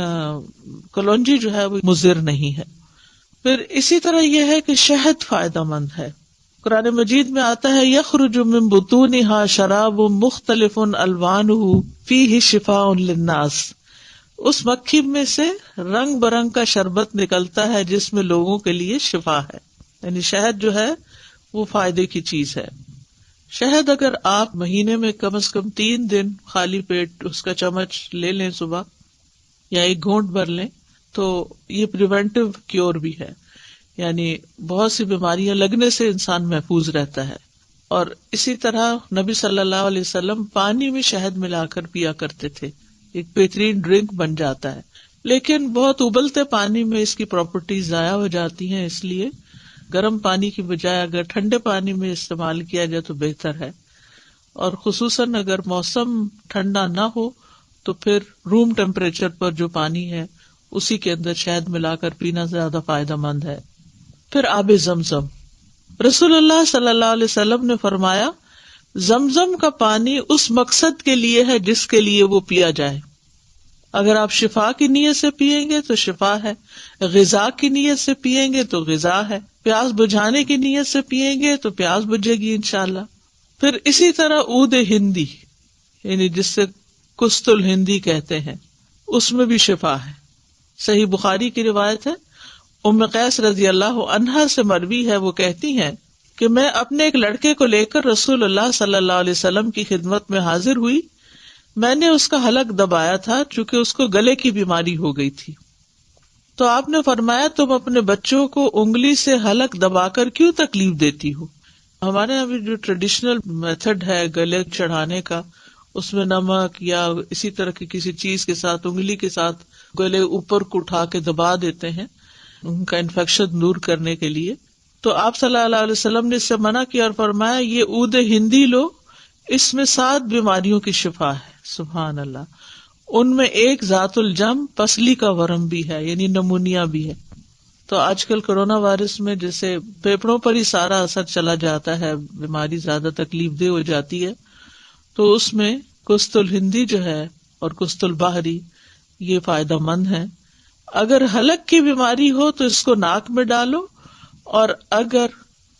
کلونجی جو ہے وہ مضر نہیں ہے. پھر اسی طرح یہ ہے کہ شہد فائدہ مند ہے. قرآن مجید میں آتا ہے یخرج من بطونها شراب مختلف الوانہ فیہ شفاء للناس. اس مکھی میں سے رنگ برنگ کا شربت نکلتا ہے جس میں لوگوں کے لیے شفا ہے. یعنی شہد جو ہے وہ فائدے کی چیز ہے. شہد اگر آپ مہینے میں کم از کم 3 دن خالی پیٹ اس کا چمچ لے لیں صبح یا 1 گھونٹ بھر لیں تو یہ پریونٹیو کیور بھی ہے، یعنی بہت سی بیماریاں لگنے سے انسان محفوظ رہتا ہے. اور اسی طرح نبی صلی اللہ علیہ وسلم پانی میں شہد ملا کر پیا کرتے تھے، ایک بہترین ڈرنک بن جاتا ہے. لیکن بہت ابلتے پانی میں اس کی پراپرٹیز ضائع ہو جاتی ہیں، اس لیے گرم پانی کی بجائے اگر ٹھنڈے پانی میں استعمال کیا جائے تو بہتر ہے. اور خصوصاً اگر موسم ٹھنڈا نہ ہو تو پھر روم ٹیمپریچر پر جو پانی ہے اسی کے اندر شہد ملا کر پینا زیادہ فائدہ مند ہے. پھر آب زمزم، رسول اللہ صلی اللہ علیہ وسلم نے فرمایا زمزم کا پانی اس مقصد کے لیے ہے جس کے لیے وہ پیا جائے. اگر آپ شفا کی نیت سے پیئیں گے تو شفا ہے، غذا کی نیت سے پیئیں گے تو غذا ہے، پیاس بجھانے کی نیت سے پیئیں گے تو پیاس بجھے گی انشاءاللہ. پھر اسی طرح عود ہندی، یعنی جس سے کست الہندی کہتے ہیں، اس میں بھی شفا ہے. صحیح بخاری کی روایت ہے، ام قیس رضی اللہ عنہا سے مروی ہے، وہ کہتی ہیں کہ میں اپنے ایک لڑکے کو لے کر رسول اللہ صلی اللہ علیہ وسلم کی خدمت میں حاضر ہوئی. میں نے اس کا حلق دبایا تھا چونکہ اس کو گلے کی بیماری ہو گئی تھی. تو آپ نے فرمایا تم اپنے بچوں کو انگلی سے حلق دبا کر کیوں تکلیف دیتی ہو؟ ہمارے یہاں بھی جو ٹریڈیشنل میتھڈ ہے گلے چڑھانے کا، اس میں نمک یا اسی طرح کی کسی چیز کے ساتھ انگلی کے ساتھ گلے اوپر کو اٹھا کے دبا دیتے ہیں ان کا انفیکشن دور کرنے کے لیے. تو آپ صلی اللہ علیہ وسلم نے اس سے منع کیا اور فرمایا یہ عود ہندی لو، اس میں 7 بیماریوں کی شفا ہے. سبحان اللہ. ان میں ایک ذات الجم، پسلی کا ورم بھی ہے، یعنی نمونیا بھی ہے. تو آج کل کرونا وائرس میں جیسے پھیپھڑوں پر ہی سارا اثر چلا جاتا ہے، بیماری زیادہ تکلیف دہ ہو جاتی ہے، تو اس میں کست الہندی جو ہے اور کست البحری یہ فائدہ مند ہے. اگر حلق کی بیماری ہو تو اس کو ناک میں ڈالو، اور اگر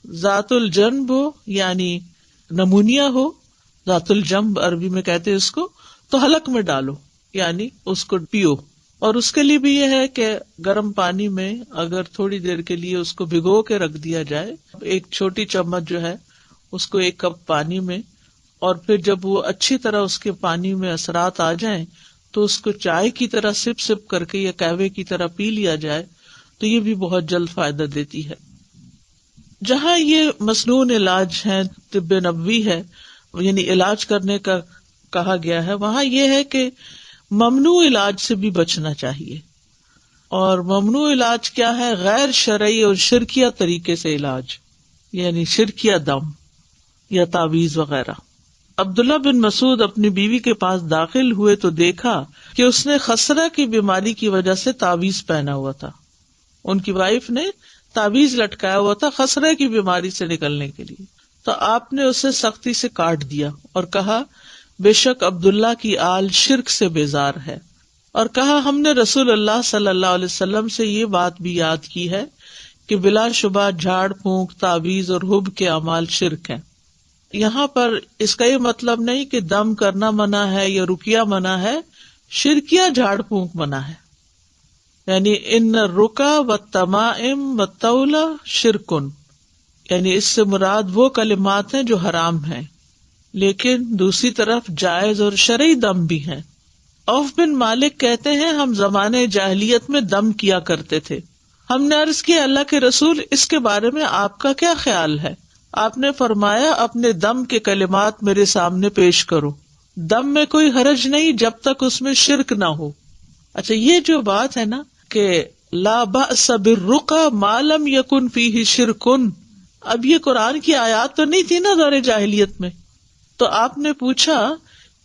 ذات الجنب ہو یعنی نمونیا ہو، ذات الجنب عربی میں کہتے ہیں اس کو، تو حلق میں ڈالو یعنی اس کو پیو. اور اس کے لیے بھی یہ ہے کہ گرم پانی میں اگر تھوڑی دیر کے لیے اس کو بھگو کے رکھ دیا جائے، 1 چھوٹی چمچ جو ہے اس کو 1 کپ پانی میں، اور پھر جب وہ اچھی طرح اس کے پانی میں اثرات آ جائیں تو اس کو چائے کی طرح سپ سپ کر کے یا قہوے کی طرح پی لیا جائے تو یہ بھی بہت جلد فائدہ دیتی ہے. جہاں یہ مسنون علاج ہے، طب نبوی ہے، یعنی علاج کرنے کا کہا گیا ہے، وہاں یہ ہے کہ ممنوع علاج سے بھی بچنا چاہیے. اور ممنوع علاج کیا ہے؟ غیر شرعی اور شرکیہ طریقے سے علاج، یعنی شرکیہ دم یا تعویذ وغیرہ. عبداللہ بن مسعود اپنی بیوی کے پاس داخل ہوئے تو دیکھا کہ اس نے خسرہ کی بیماری کی وجہ سے تعویذ پہنا ہوا تھا. ان کی وائف نے تعویذ لٹکایا ہوا تھا خسرہ کی بیماری سے نکلنے کے لیے. تو آپ نے اسے سختی سے کاٹ دیا اور کہا بے شک عبداللہ کی آل شرک سے بیزار ہے، اور کہا ہم نے رسول اللہ صلی اللہ علیہ وسلم سے یہ بات بھی یاد کی ہے کہ بلا شبہ جھاڑ پھونک، تعویذ اور حب کے اعمال شرک ہیں. یہاں پر اس کا یہ مطلب نہیں کہ دم کرنا منع ہے یا رقیہ منع ہے، شرکیہ جھاڑ پھونک منع ہے. یعنی ان الرقا والتمائم والطول شرکن، یعنی اس سے مراد وہ کلمات ہیں جو حرام ہیں، لیکن دوسری طرف جائز اور شرعی دم بھی ہیں. عوف بن مالک کہتے ہیں ہم زمانے جاہلیت میں دم کیا کرتے تھے. ہم نے عرض کیا اللہ کے رسول اس کے بارے میں آپ کا کیا خیال ہے؟ آپ نے فرمایا اپنے دم کے کلمات میرے سامنے پیش کرو، دم میں کوئی حرج نہیں جب تک اس میں شرک نہ ہو. اچھا، یہ جو بات ہے نا کہ لا بأس بالرقى ما لم يكن فيه شرک، اب یہ قرآن کی آیات تو نہیں تھی نا دور جاہلیت میں. تو آپ نے پوچھا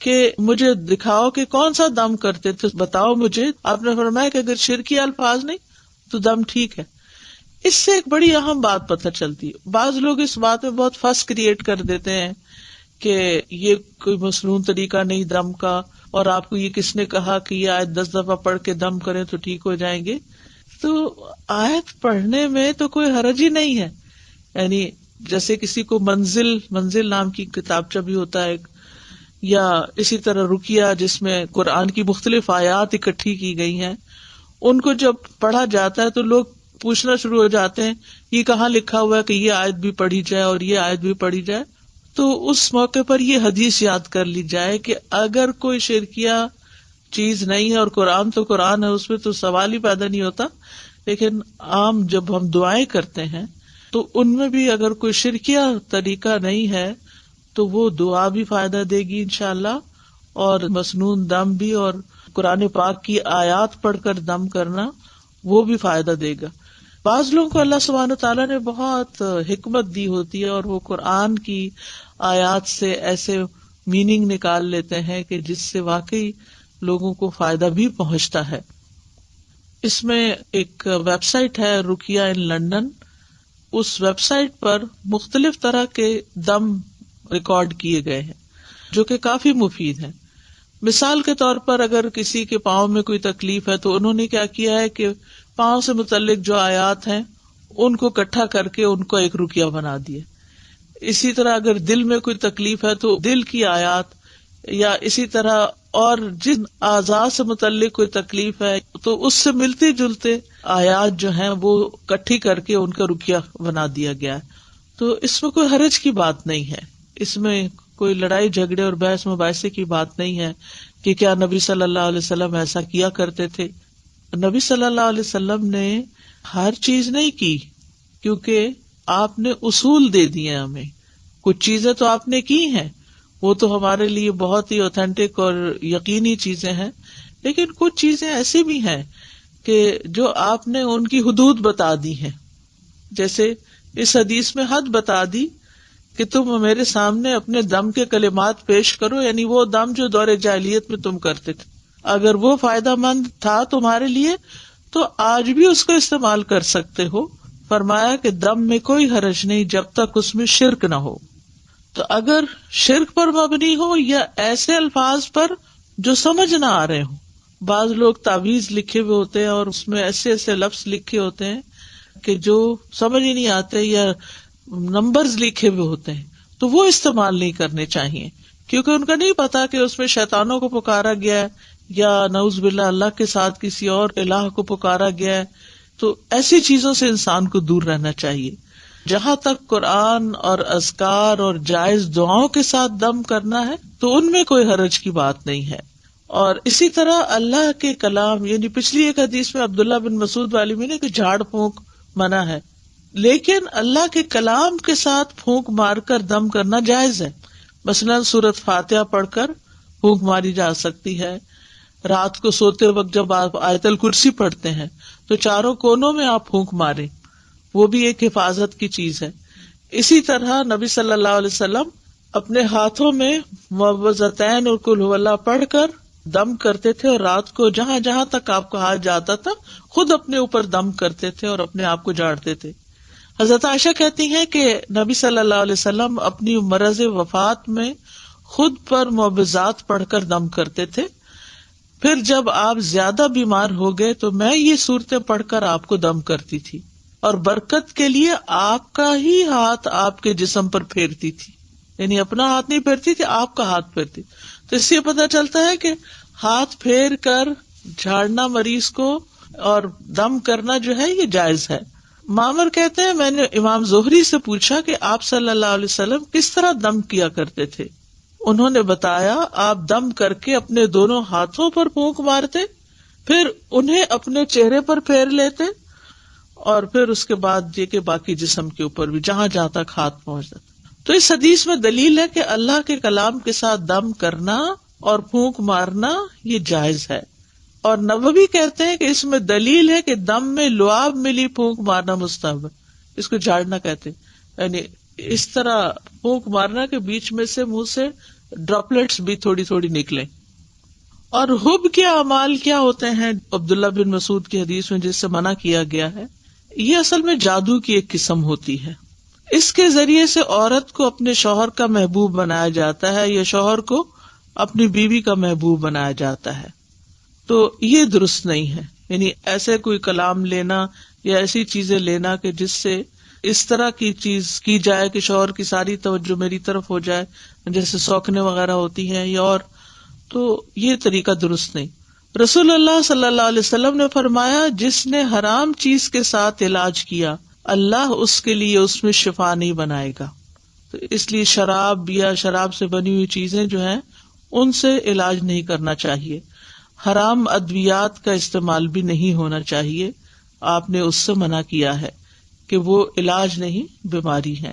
کہ مجھے دکھاؤ کہ کون سا دم کرتے تھے، بتاؤ مجھے. آپ نے فرمایا کہ اگر شرکی الفاظ نہیں تو دم ٹھیک ہے. اس سے ایک بڑی اہم بات پتہ چلتی ہے. بعض لوگ اس بات میں بہت فس کریٹ کر دیتے ہیں کہ یہ کوئی مسنون طریقہ نہیں دم کا، اور آپ کو یہ کس نے کہا کہ یہ آیت 10 دفعہ پڑھ کے دم کریں تو ٹھیک ہو جائیں گے. تو آیت پڑھنے میں تو کوئی حرج ہی نہیں ہے. یعنی جیسے کسی کو منزل نام کی کتابچہ بھی ہوتا ہے، یا اسی طرح رقیہ جس میں قرآن کی مختلف آیات اکٹھی کی گئی ہیں، ان کو جب پڑھا جاتا ہے تو لوگ پوچھنا شروع ہو جاتے ہیں یہ کہاں لکھا ہوا ہے کہ یہ آیت بھی پڑھی جائے اور یہ آیت بھی پڑھی جائے، تو اس موقع پر یہ حدیث یاد کر لی جائے کہ اگر کوئی شرکیہ چیز نہیں ہے، اور قرآن تو قرآن ہے، اس میں تو سوال ہی پیدا نہیں ہوتا، لیکن عام جب ہم دعائیں کرتے ہیں تو ان میں بھی اگر کوئی شرکیہ طریقہ نہیں ہے تو وہ دعا بھی فائدہ دے گی انشاءاللہ، اور مسنون دم بھی، اور قرآن پاک کی آیات پڑھ کر دم کرنا وہ بھی فائدہ دے گا۔ بعض لوگوں کو اللہ سبحانہ تعالیٰ نے بہت حکمت دی ہوتی ہے اور وہ قرآن کی آیات سے ایسے میننگ نکال لیتے ہیں کہ جس سے واقعی لوگوں کو فائدہ بھی پہنچتا ہے۔ اس میں ایک ویب سائٹ ہے رقیہ ان لنڈن، اس ویب سائٹ پر مختلف طرح کے دم ریکارڈ کیے گئے ہیں جو کہ کافی مفید ہیں۔ مثال کے طور پر اگر کسی کے پاؤں میں کوئی تکلیف ہے تو انہوں نے کیا کیا ہے کہ پاؤں سے متعلق جو آیات ہیں ان کو اکٹھا کر کے ان کو ایک رقیہ بنا دیا۔ اسی طرح اگر دل میں کوئی تکلیف ہے تو دل کی آیات، یا اسی طرح اور جن اعضاء سے متعلق کوئی تکلیف ہے تو اس سے ملتے جلتے آیات جو ہیں وہ اکٹھی کر کے ان کا رقیہ بنا دیا گیا ہے۔ تو اس میں کوئی حرج کی بات نہیں ہے، اس میں کوئی لڑائی جھگڑے اور بحث مباحثے کی بات نہیں ہے کہ کیا نبی صلی اللہ علیہ وسلم ایسا کیا کرتے تھے۔ نبی صلی اللہ علیہ وسلم نے ہر چیز نہیں کی، کیونکہ آپ نے اصول دے دیے ہمیں، کچھ چیزیں تو آپ نے کی ہیں، وہ تو ہمارے لیے بہت ہی اوتھینٹک اور یقینی چیزیں ہیں، لیکن کچھ چیزیں ایسی بھی ہیں کہ جو آپ نے ان کی حدود بتا دی ہیں۔ جیسے اس حدیث میں حد بتا دی کہ تم میرے سامنے اپنے دم کے کلمات پیش کرو، یعنی وہ دم جو دور جاہلیت میں تم کرتے تھے، اگر وہ فائدہ مند تھا تمہارے لیے تو آج بھی اس کو استعمال کر سکتے ہو۔ فرمایا کہ دم میں کوئی حرج نہیں جب تک اس میں شرک نہ ہو۔ تو اگر شرک پر مبنی ہو یا ایسے الفاظ پر جو سمجھ نہ آ رہے ہوں، بعض لوگ تعویذ لکھے ہوئے ہوتے ہیں اور اس میں ایسے ایسے لفظ لکھے ہوتے ہیں کہ جو سمجھ ہی نہیں آتے، یا نمبرز لکھے ہوئے ہوتے ہیں، تو وہ استعمال نہیں کرنے چاہیے، کیونکہ ان کا نہیں پتا کہ اس میں شیطانوں کو پکارا گیا ہے یا نعوذ باللہ اللہ کے ساتھ کسی اور الہ کو پکارا گیا ہے۔ تو ایسی چیزوں سے انسان کو دور رہنا چاہیے۔ جہاں تک قرآن اور اذکار اور جائز دعاؤں کے ساتھ دم کرنا ہے تو ان میں کوئی حرج کی بات نہیں ہے۔ اور اسی طرح اللہ کے کلام، یعنی پچھلی ایک حدیث میں عبداللہ بن مسعود والی میں نے کہ جھاڑ پھونک منع ہے، لیکن اللہ کے کلام کے ساتھ پھونک مار کر دم کرنا جائز ہے۔ مثلاً سورۃ فاتحہ پڑھ کر پھونک ماری جا سکتی ہے۔ رات کو سوتے وقت جب آپ آیت الکرسی پڑھتے ہیں تو چاروں کونوں میں آپ پھونک ماریں، وہ بھی ایک حفاظت کی چیز ہے۔ اسی طرح نبی صلی اللہ علیہ وسلم اپنے ہاتھوں میں معوذتین اور قل ھو اللہ پڑھ کر دم کرتے تھے، اور رات کو جہاں جہاں تک آپ کا ہاتھ جاتا تھا خود اپنے اوپر دم کرتے تھے اور اپنے آپ کو جھاڑتے تھے۔ حضرت عائشہ کہتی ہیں کہ نبی صلی اللہ علیہ وسلم اپنی مرض وفات میں خود پر معوذات پڑھ کر دم کرتے تھے، پھر جب آپ زیادہ بیمار ہو گئے تو میں یہ صورتیں پڑھ کر آپ کو دم کرتی تھی، اور برکت کے لیے آپ کا ہی ہاتھ آپ کے جسم پر پھیرتی تھی، یعنی اپنا ہاتھ نہیں پھیرتی تھی، آپ کا ہاتھ پھیرتی۔ تو اس سے پتہ چلتا ہے کہ ہاتھ پھیر کر جھاڑنا مریض کو اور دم کرنا جو ہے یہ جائز ہے۔ معمر کہتے ہیں میں نے امام زہری سے پوچھا کہ آپ صلی اللہ علیہ وسلم کس طرح دم کیا کرتے تھے؟ انہوں نے بتایا آپ دم کر کے اپنے دونوں ہاتھوں پر پھونک مارتے، پھر انہیں اپنے چہرے پر پھیر لیتے، اور پھر اس کے بعد یہ کہ باقی جسم کے اوپر بھی جہاں جہاں تک ہاتھ پہنچ جاتا۔ تو اس حدیث میں دلیل ہے کہ اللہ کے کلام کے ساتھ دم کرنا اور پھونک مارنا یہ جائز ہے۔ اور نووی کہتے ہیں کہ اس میں دلیل ہے کہ دم میں لعاب ملی پھونک مارنا مستحب ہے، اس کو جھاڑنا کہتے ہیں، یعنی اس طرح پھونک مارنا کے بیچ میں سے منہ سے ڈراپلیٹس بھی تھوڑی تھوڑی نکلیں۔ اور حب کے اعمال کیا ہوتے ہیں عبداللہ بن مسعود کی حدیث میں جس سے منع کیا گیا ہے؟ یہ اصل میں جادو کی ایک قسم ہوتی ہے۔ اس کے ذریعے سے عورت کو اپنے شوہر کا محبوب بنایا جاتا ہے یا شوہر کو اپنی بیوی کا محبوب بنایا جاتا ہے، تو یہ درست نہیں ہے۔ یعنی ایسے کوئی کلام لینا یا ایسی چیزیں لینا کہ جس سے اس طرح کی چیز کی جائے کہ شوہر کی ساری توجہ میری طرف ہو جائے، جیسے سوکھنے وغیرہ ہوتی ہیں یا اور، تو یہ طریقہ درست نہیں۔ رسول اللہ صلی اللہ علیہ وسلم نے فرمایا جس نے حرام چیز کے ساتھ علاج کیا اللہ اس کے لیے اس میں شفا نہیں بنائے گا. تو اس لیے شراب یا شراب سے بنی ہوئی چیزیں جو ہیں ان سے علاج نہیں کرنا چاہیے. حرام ادویات کا استعمال بھی نہیں ہونا چاہیے. آپ نے اس سے منع کیا ہے کہ وہ علاج نہیں بیماری ہے.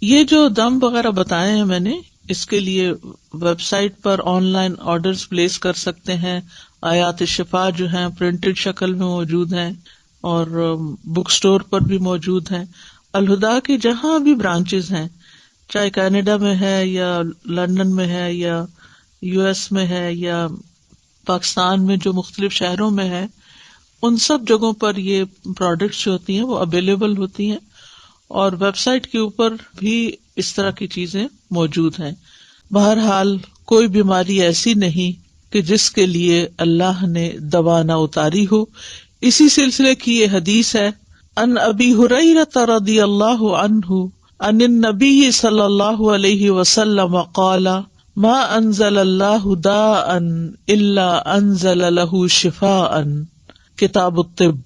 یہ جو دم وغیرہ بتائے ہیں میں نے، اس کے لیے ویب سائٹ پر آن لائن آرڈرز پلیس کر سکتے ہیں. آیات شفا جو ہیں پرنٹڈ شکل میں موجود ہیں اور بک سٹور پر بھی موجود ہیں. الہدا کے جہاں بھی برانچز ہیں، چاہے کینیڈا میں ہے یا لندن میں ہے یا یو ایس میں ہے یا پاکستان میں جو مختلف شہروں میں ہے، ان سب جگہوں پر یہ پروڈکٹس جو ہوتی ہیں وہ اویلیبل ہوتی ہیں، اور ویب سائٹ کے اوپر بھی اس طرح کی چیزیں موجود ہیں. بہرحال کوئی بیماری ایسی نہیں کہ جس کے لیے اللہ نے دوا نہ اتاری ہو. اسی سلسلے کی یہ حدیث ہے، ان ابی ہریرہ رضی اللہ عنہ ان النبی صلی اللہ علیہ وسلم قال ما انزل اللہ داء الا انزل له شفاء. کتاب الطب.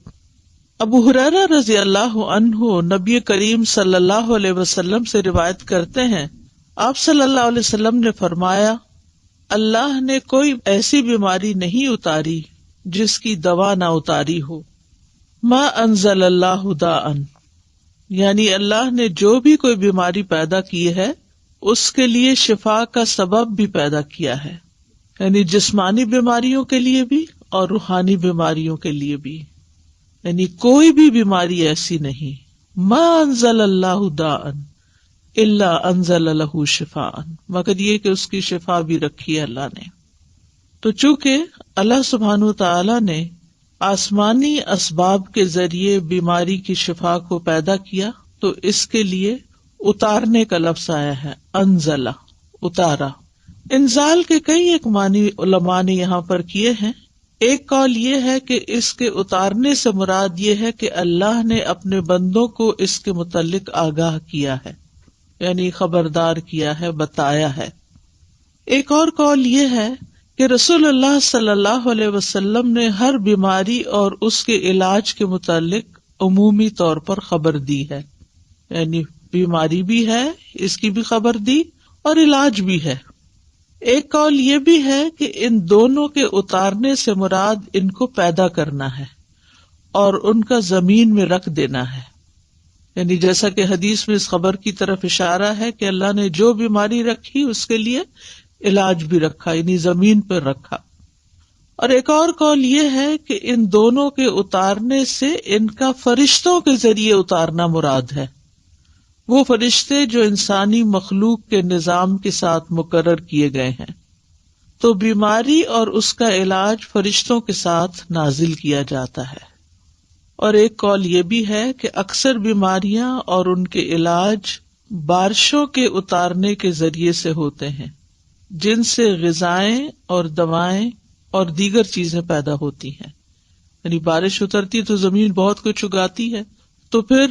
ابو ہریرہ رضی اللہ عنہ نبی کریم صلی اللہ علیہ وسلم سے روایت کرتے ہیں، آپ صلی اللہ علیہ وسلم نے فرمایا اللہ نے کوئی ایسی بیماری نہیں اتاری جس کی دوا نہ اتاری ہو. ما انزل اللہ داء، یعنی اللہ نے جو بھی کوئی بیماری پیدا کی ہے اس کے لیے شفا کا سبب بھی پیدا کیا ہے، یعنی جسمانی بیماریوں کے لیے بھی اور روحانی بیماریوں کے لیے بھی. یعنی کوئی بھی بیماری ایسی نہیں. ما انزل اللہ داء الا انزل له شفاء، مگر یہ کہ اس کی شفا بھی رکھی ہے اللہ نے. تو چونکہ اللہ سبحانہ وتعالی نے آسمانی اسباب کے ذریعے بیماری کی شفا کو پیدا کیا، تو اس کے لیے اتارنے کا لفظ آیا ہے، انزلہ، اتارا. انزال کے کئی ایک معنی علماء نے یہاں پر کیے ہیں. ایک قول یہ ہے کہ اس کے اتارنے سے مراد یہ ہے کہ اللہ نے اپنے بندوں کو اس کے متعلق آگاہ کیا ہے، یعنی خبردار کیا ہے، بتایا ہے. ایک اور قول یہ ہے کہ رسول اللہ صلی اللہ علیہ وسلم نے ہر بیماری اور اس کے علاج کے متعلق عمومی طور پر خبر دی ہے، یعنی بیماری بھی ہے اس کی بھی خبر دی اور علاج بھی ہے. ایک قول یہ بھی ہے کہ ان دونوں کے اتارنے سے مراد ان کو پیدا کرنا ہے اور ان کا زمین میں رکھ دینا ہے، یعنی جیسا کہ حدیث میں اس خبر کی طرف اشارہ ہے کہ اللہ نے جو بیماری رکھی اس کے لیے علاج بھی رکھا، یعنی زمین پر رکھا. اور ایک اور قول یہ ہے کہ ان دونوں کے اتارنے سے ان کا فرشتوں کے ذریعے اتارنا مراد ہے، وہ فرشتے جو انسانی مخلوق کے نظام کے ساتھ مقرر کیے گئے ہیں. تو بیماری اور اس کا علاج فرشتوں کے ساتھ نازل کیا جاتا ہے. اور ایک قول یہ بھی ہے کہ اکثر بیماریاں اور ان کے علاج بارشوں کے اتارنے کے ذریعے سے ہوتے ہیں، جن سے غذائیں اور دوائیں اور دیگر چیزیں پیدا ہوتی ہیں. یعنی بارش اترتی تو زمین بہت کچھ اگاتی ہے، تو پھر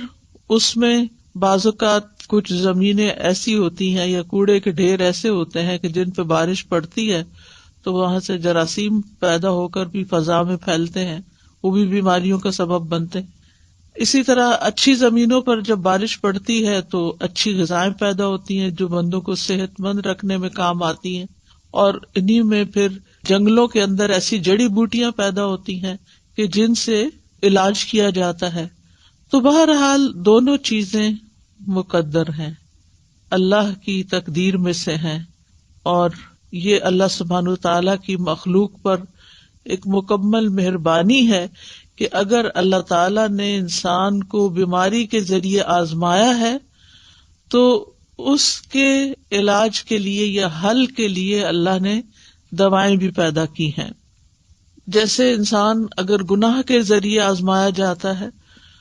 اس میں بعض اوقات کچھ زمینیں ایسی ہوتی ہیں یا کوڑے کے ڈھیر ایسے ہوتے ہیں کہ جن پہ بارش پڑتی ہے تو وہاں سے جراثیم پیدا ہو کر بھی فضا میں پھیلتے ہیں، وہ بھی بیماریوں کا سبب بنتے ہیں. اسی طرح اچھی زمینوں پر جب بارش پڑتی ہے تو اچھی غذائیں پیدا ہوتی ہیں جو بندوں کو صحت مند رکھنے میں کام آتی ہیں، اور انہی میں پھر جنگلوں کے اندر ایسی جڑی بوٹیاں پیدا ہوتی ہیں کہ جن سے علاج کیا جاتا ہے. تو بہرحال دونوں چیزیں مقدر ہیں، اللہ کی تقدیر میں سے ہیں، اور یہ اللہ سبحانہ وتعالیٰ کی مخلوق پر ایک مکمل مہربانی ہے کہ اگر اللہ تعالیٰ نے انسان کو بیماری کے ذریعے آزمایا ہے تو اس کے علاج کے لیے یا حل کے لیے اللہ نے دوائیں بھی پیدا کی ہیں. جیسے انسان اگر گناہ کے ذریعے آزمایا جاتا ہے،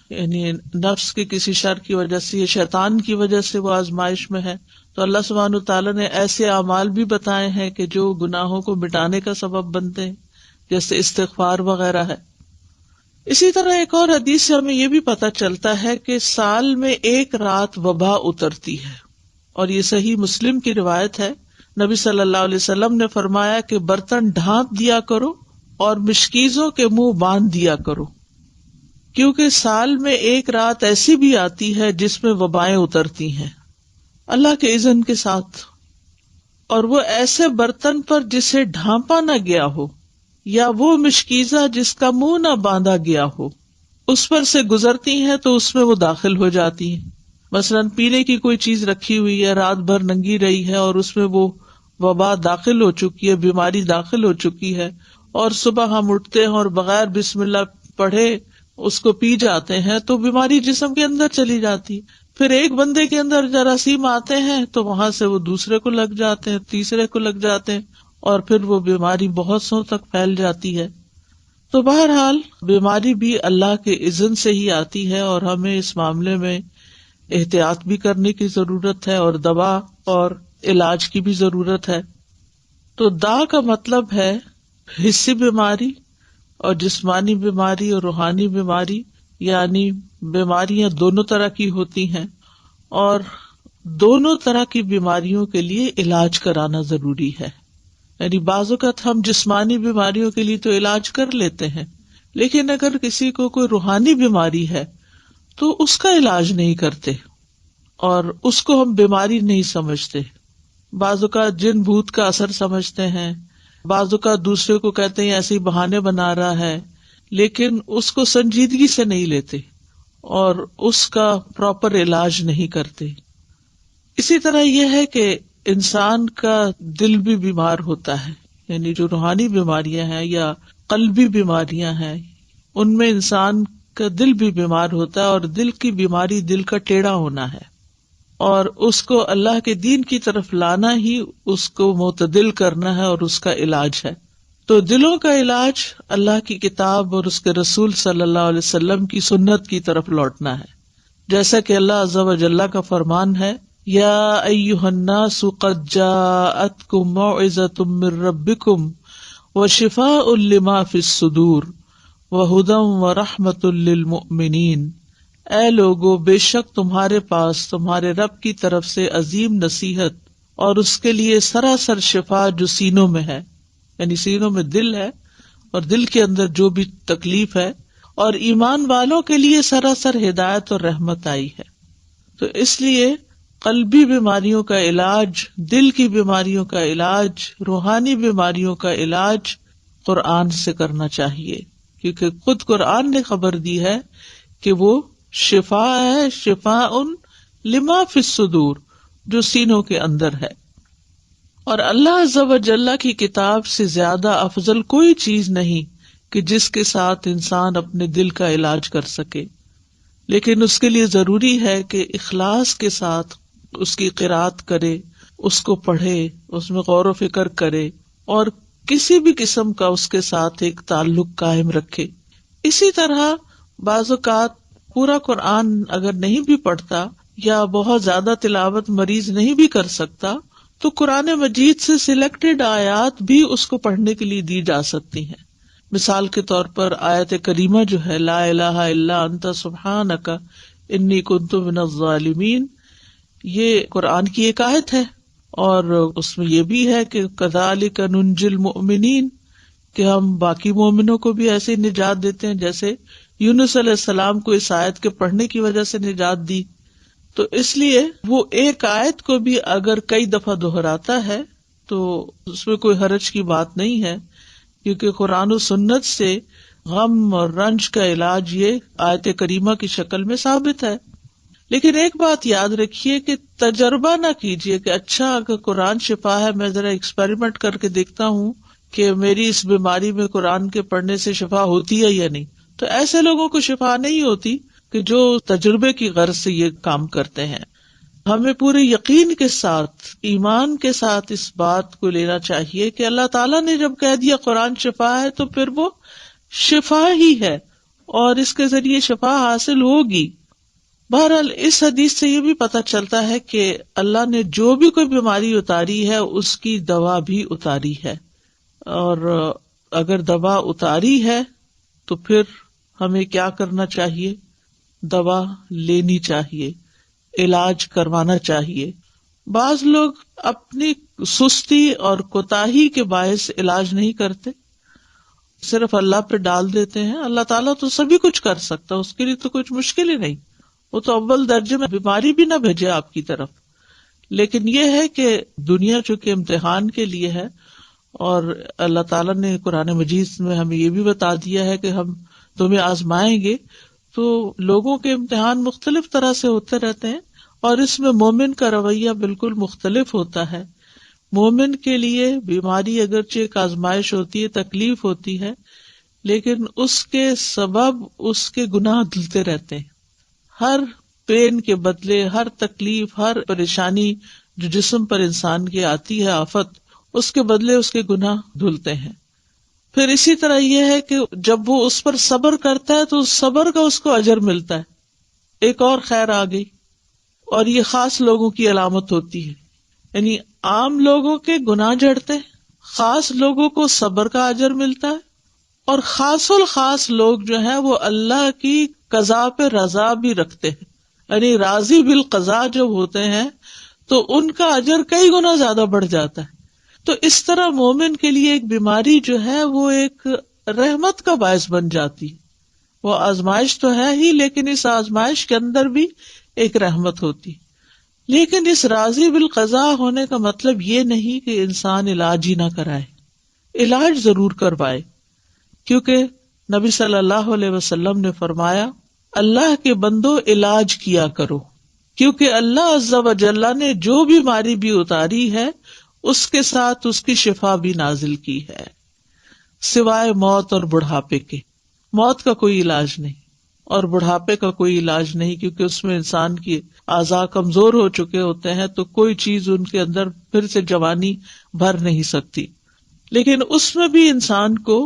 یعنی نفس کے کسی شر کی وجہ سے یا شیطان کی وجہ سے وہ آزمائش میں ہے، تو اللہ سبحانہ تعالیٰ نے ایسے اعمال بھی بتائے ہیں کہ جو گناہوں کو مٹانے کا سبب بنتے ہیں، جیسے استغفار وغیرہ ہے. اسی طرح ایک اور حدیث سے ہمیں یہ بھی پتہ چلتا ہے کہ سال میں ایک رات وبا اترتی ہے، اور یہ صحیح مسلم کی روایت ہے. نبی صلی اللہ علیہ وسلم نے فرمایا کہ برتن ڈھانپ دیا کرو اور مشکیزوں کے منہ باندھ دیا کرو، کیونکہ سال میں ایک رات ایسی بھی آتی ہے جس میں وبائیں اترتی ہیں اللہ کے اذن کے ساتھ، اور وہ ایسے برتن پر جسے ڈھانپا نہ گیا ہو یا وہ مشکیزہ جس کا منہ نہ باندھا گیا ہو اس پر سے گزرتی ہیں تو اس میں وہ داخل ہو جاتی ہیں۔ مثلاً پینے کی کوئی چیز رکھی ہوئی ہے، رات بھر ننگی رہی ہے اور اس میں وہ وبا داخل ہو چکی ہے، بیماری داخل ہو چکی ہے، اور صبح ہم اٹھتے ہیں اور بغیر بسم اللہ پڑھے اس کو پی جاتے ہیں تو بیماری جسم کے اندر چلی جاتی، پھر ایک بندے کے اندر جراثیم آتے ہیں تو وہاں سے وہ دوسرے کو لگ جاتے ہیں، تیسرے کو لگ جاتے ہیں، اور پھر وہ بیماری بہت سو تک پھیل جاتی ہے۔ تو بہرحال بیماری بھی اللہ کے اذن سے ہی آتی ہے، اور ہمیں اس معاملے میں احتیاط بھی کرنے کی ضرورت ہے اور دوا اور علاج کی بھی ضرورت ہے۔ تو دا کا مطلب ہے حسی بیماری اور جسمانی بیماری اور روحانی بیماری، یعنی بیماریاں دونوں طرح کی ہوتی ہیں، اور دونوں طرح کی بیماریوں کے لیے علاج کرانا ضروری ہے۔ یعنی بعض اوقات ہم جسمانی بیماریوں کے لیے تو علاج کر لیتے ہیں، لیکن اگر کسی کو کوئی روحانی بیماری ہے تو اس کا علاج نہیں کرتے اور اس کو ہم بیماری نہیں سمجھتے۔ بعض اوقات جن بھوت کا اثر سمجھتے ہیں، بعض اوقات دوسرے کو کہتے ہیں ایسے ہی بہانے بنا رہا ہے، لیکن اس کو سنجیدگی سے نہیں لیتے اور اس کا پراپر علاج نہیں کرتے۔ اسی طرح یہ ہے کہ انسان کا دل بھی بیمار ہوتا ہے، یعنی جو روحانی بیماریاں ہیں یا قلبی بیماریاں ہیں ان میں انسان کا دل بھی بیمار ہوتا ہے، اور دل کی بیماری دل کا ٹیڑھا ہونا ہے، اور اس کو اللہ کے دین کی طرف لانا ہی اس کو معتدل کرنا ہے اور اس کا علاج ہے۔ تو دلوں کا علاج اللہ کی کتاب اور اس کے رسول صلی اللہ علیہ وسلم کی سنت کی طرف لوٹنا ہے، جیسا کہ اللہ عز و جل کا فرمان ہے، یا ایھا الناس قد جاءتکم موعظۃ من ربکم وشفاء لما فی الصدور وہدی ورحمۃ للمؤمنین۔ اے لوگو، بے شک تمہارے پاس تمہارے رب کی طرف سے عظیم نصیحت اور اس کے لیے سراسر شفا جو سینوں میں ہے، یعنی سینوں میں دل ہے اور دل کے اندر جو بھی تکلیف ہے، اور ایمان والوں کے لیے سراسر ہدایت اور رحمت آئی ہے۔ تو اس لیے قلبی بیماریوں کا علاج، دل کی بیماریوں کا علاج، روحانی بیماریوں کا علاج قرآن سے کرنا چاہیے، کیونکہ خود قرآن نے خبر دی ہے کہ وہ شفا ہے، شفاء لما فی الصدور، جو سینوں کے اندر ہے۔ اور اللہ عز و جل کی کتاب سے زیادہ افضل کوئی چیز نہیں کہ جس کے ساتھ انسان اپنے دل کا علاج کر سکے، لیکن اس کے لیے ضروری ہے کہ اخلاص کے ساتھ اس کی قرأت کرے، اس کو پڑھے، اس میں غور و فکر کرے، اور کسی بھی قسم کا اس کے ساتھ ایک تعلق قائم رکھے۔ اسی طرح بعض اوقات پورا قرآن اگر نہیں بھی پڑھتا یا بہت زیادہ تلاوت مریض نہیں بھی کر سکتا تو قرآن مجید سے سلیکٹڈ آیات بھی اس کو پڑھنے کے لیے دی جا سکتی ہیں۔ مثال کے طور پر آیت کریمہ جو ہے لا الہ الا انت سبحانک انی کنت من الظالمین، یہ قرآن کی ایک آیت ہے، اور اس میں یہ بھی ہے کہ کذالک ننجی المؤمنین، کہ ہم باقی مومنوں کو بھی ایسے نجات دیتے ہیں جیسے یونس علیہ السلام کو اس آیت کے پڑھنے کی وجہ سے نجات دی۔ تو اس لیے وہ ایک آیت کو بھی اگر کئی دفعہ دہراتا ہے تو اس میں کوئی حرج کی بات نہیں ہے، کیونکہ قرآن و سنت سے غم اور رنج کا علاج یہ آیت کریمہ کی شکل میں ثابت ہے۔ لیکن ایک بات یاد رکھیے کہ تجربہ نہ کیجیے کہ اچھا اگر قرآن شفا ہے، میں ذرا ایکسپیریمنٹ کر کے دیکھتا ہوں کہ میری اس بیماری میں قرآن کے پڑھنے سے شفا ہوتی ہے یا نہیں۔ تو ایسے لوگوں کو شفا نہیں ہوتی کہ جو تجربے کی غرض سے یہ کام کرتے ہیں۔ ہمیں پورے یقین کے ساتھ، ایمان کے ساتھ اس بات کو لینا چاہیے کہ اللہ تعالیٰ نے جب کہہ دیا قرآن شفا ہے تو پھر وہ شفا ہی ہے اور اس کے ذریعے شفا حاصل ہوگی۔ بہرحال اس حدیث سے یہ بھی پتہ چلتا ہے کہ اللہ نے جو بھی کوئی بیماری اتاری ہے اس کی دوا بھی اتاری ہے، اور اگر دوا اتاری ہے تو پھر ہمیں کیا کرنا چاہیے؟ دوا لینی چاہیے، علاج کروانا چاہیے، بعض لوگ اپنی سستی اور کوتاہی کے باعث علاج نہیں کرتے، صرف اللہ پہ ڈال دیتے ہیں. اللہ تعالیٰ تو سبھی کچھ کر سکتا، اس کے لیے تو کچھ مشکل ہی نہیں. وہ تو اول درجے میں بیماری بھی نہ بھیجے آپ کی طرف. لیکن یہ ہے کہ دنیا چونکہ امتحان کے لیے ہے، اور اللہ تعالیٰ نے قرآن مجید میں ہمیں یہ بھی بتا دیا ہے کہ ہم تمہیں آزمائیں گے، تو لوگوں کے امتحان مختلف طرح سے ہوتے رہتے ہیں، اور اس میں مومن کا رویہ بالکل مختلف ہوتا ہے. مومن کے لیے بیماری اگرچہ ایک آزمائش ہوتی ہے، تکلیف ہوتی ہے، لیکن اس کے سبب اس کے گناہ دھلتے رہتے ہیں. ہر پین کے بدلے، ہر تکلیف، ہر پریشانی جو جسم پر انسان کی آتی ہے، آفت، اس کے بدلے اس کے گناہ دھلتے ہیں. پھر اسی طرح یہ ہے کہ جب وہ اس پر صبر کرتا ہے تو اس صبر کا اس کو اجر ملتا ہے. ایک اور خیر آ گئی، اور یہ خاص لوگوں کی علامت ہوتی ہے. یعنی عام لوگوں کے گناہ جھڑتے ہیں، خاص لوگوں کو صبر کا اجر ملتا ہے، اور خاص الخاص لوگ جو ہیں وہ اللہ کی قضاء پہ رضا بھی رکھتے ہیں. یعنی راضی بالقضاء جب ہوتے ہیں تو ان کا اجر کئی گنا زیادہ بڑھ جاتا ہے. تو اس طرح مومن کے لیے ایک بیماری جو ہے وہ ایک رحمت کا باعث بن جاتی ہے. وہ آزمائش تو ہے ہی، لیکن اس آزمائش کے اندر بھی ایک رحمت ہوتی. لیکن اس راضی بالقضاء ہونے کا مطلب یہ نہیں کہ انسان علاج ہی نہ کرائے. علاج ضرور کروائے، کیونکہ نبی صلی اللہ علیہ وسلم نے فرمایا، اللہ کے بندو علاج کیا کرو، کیونکہ اللہ عز و جل نے جو بیماری بھی اتاری ہے اس کے ساتھ اس کی شفا بھی نازل کی ہے، سوائے موت اور بڑھاپے کے. موت کا کوئی علاج نہیں اور بڑھاپے کا کوئی علاج نہیں، کیونکہ اس میں انسان کی اعضاء کمزور ہو چکے ہوتے ہیں، تو کوئی چیز ان کے اندر پھر سے جوانی بھر نہیں سکتی. لیکن اس میں بھی انسان کو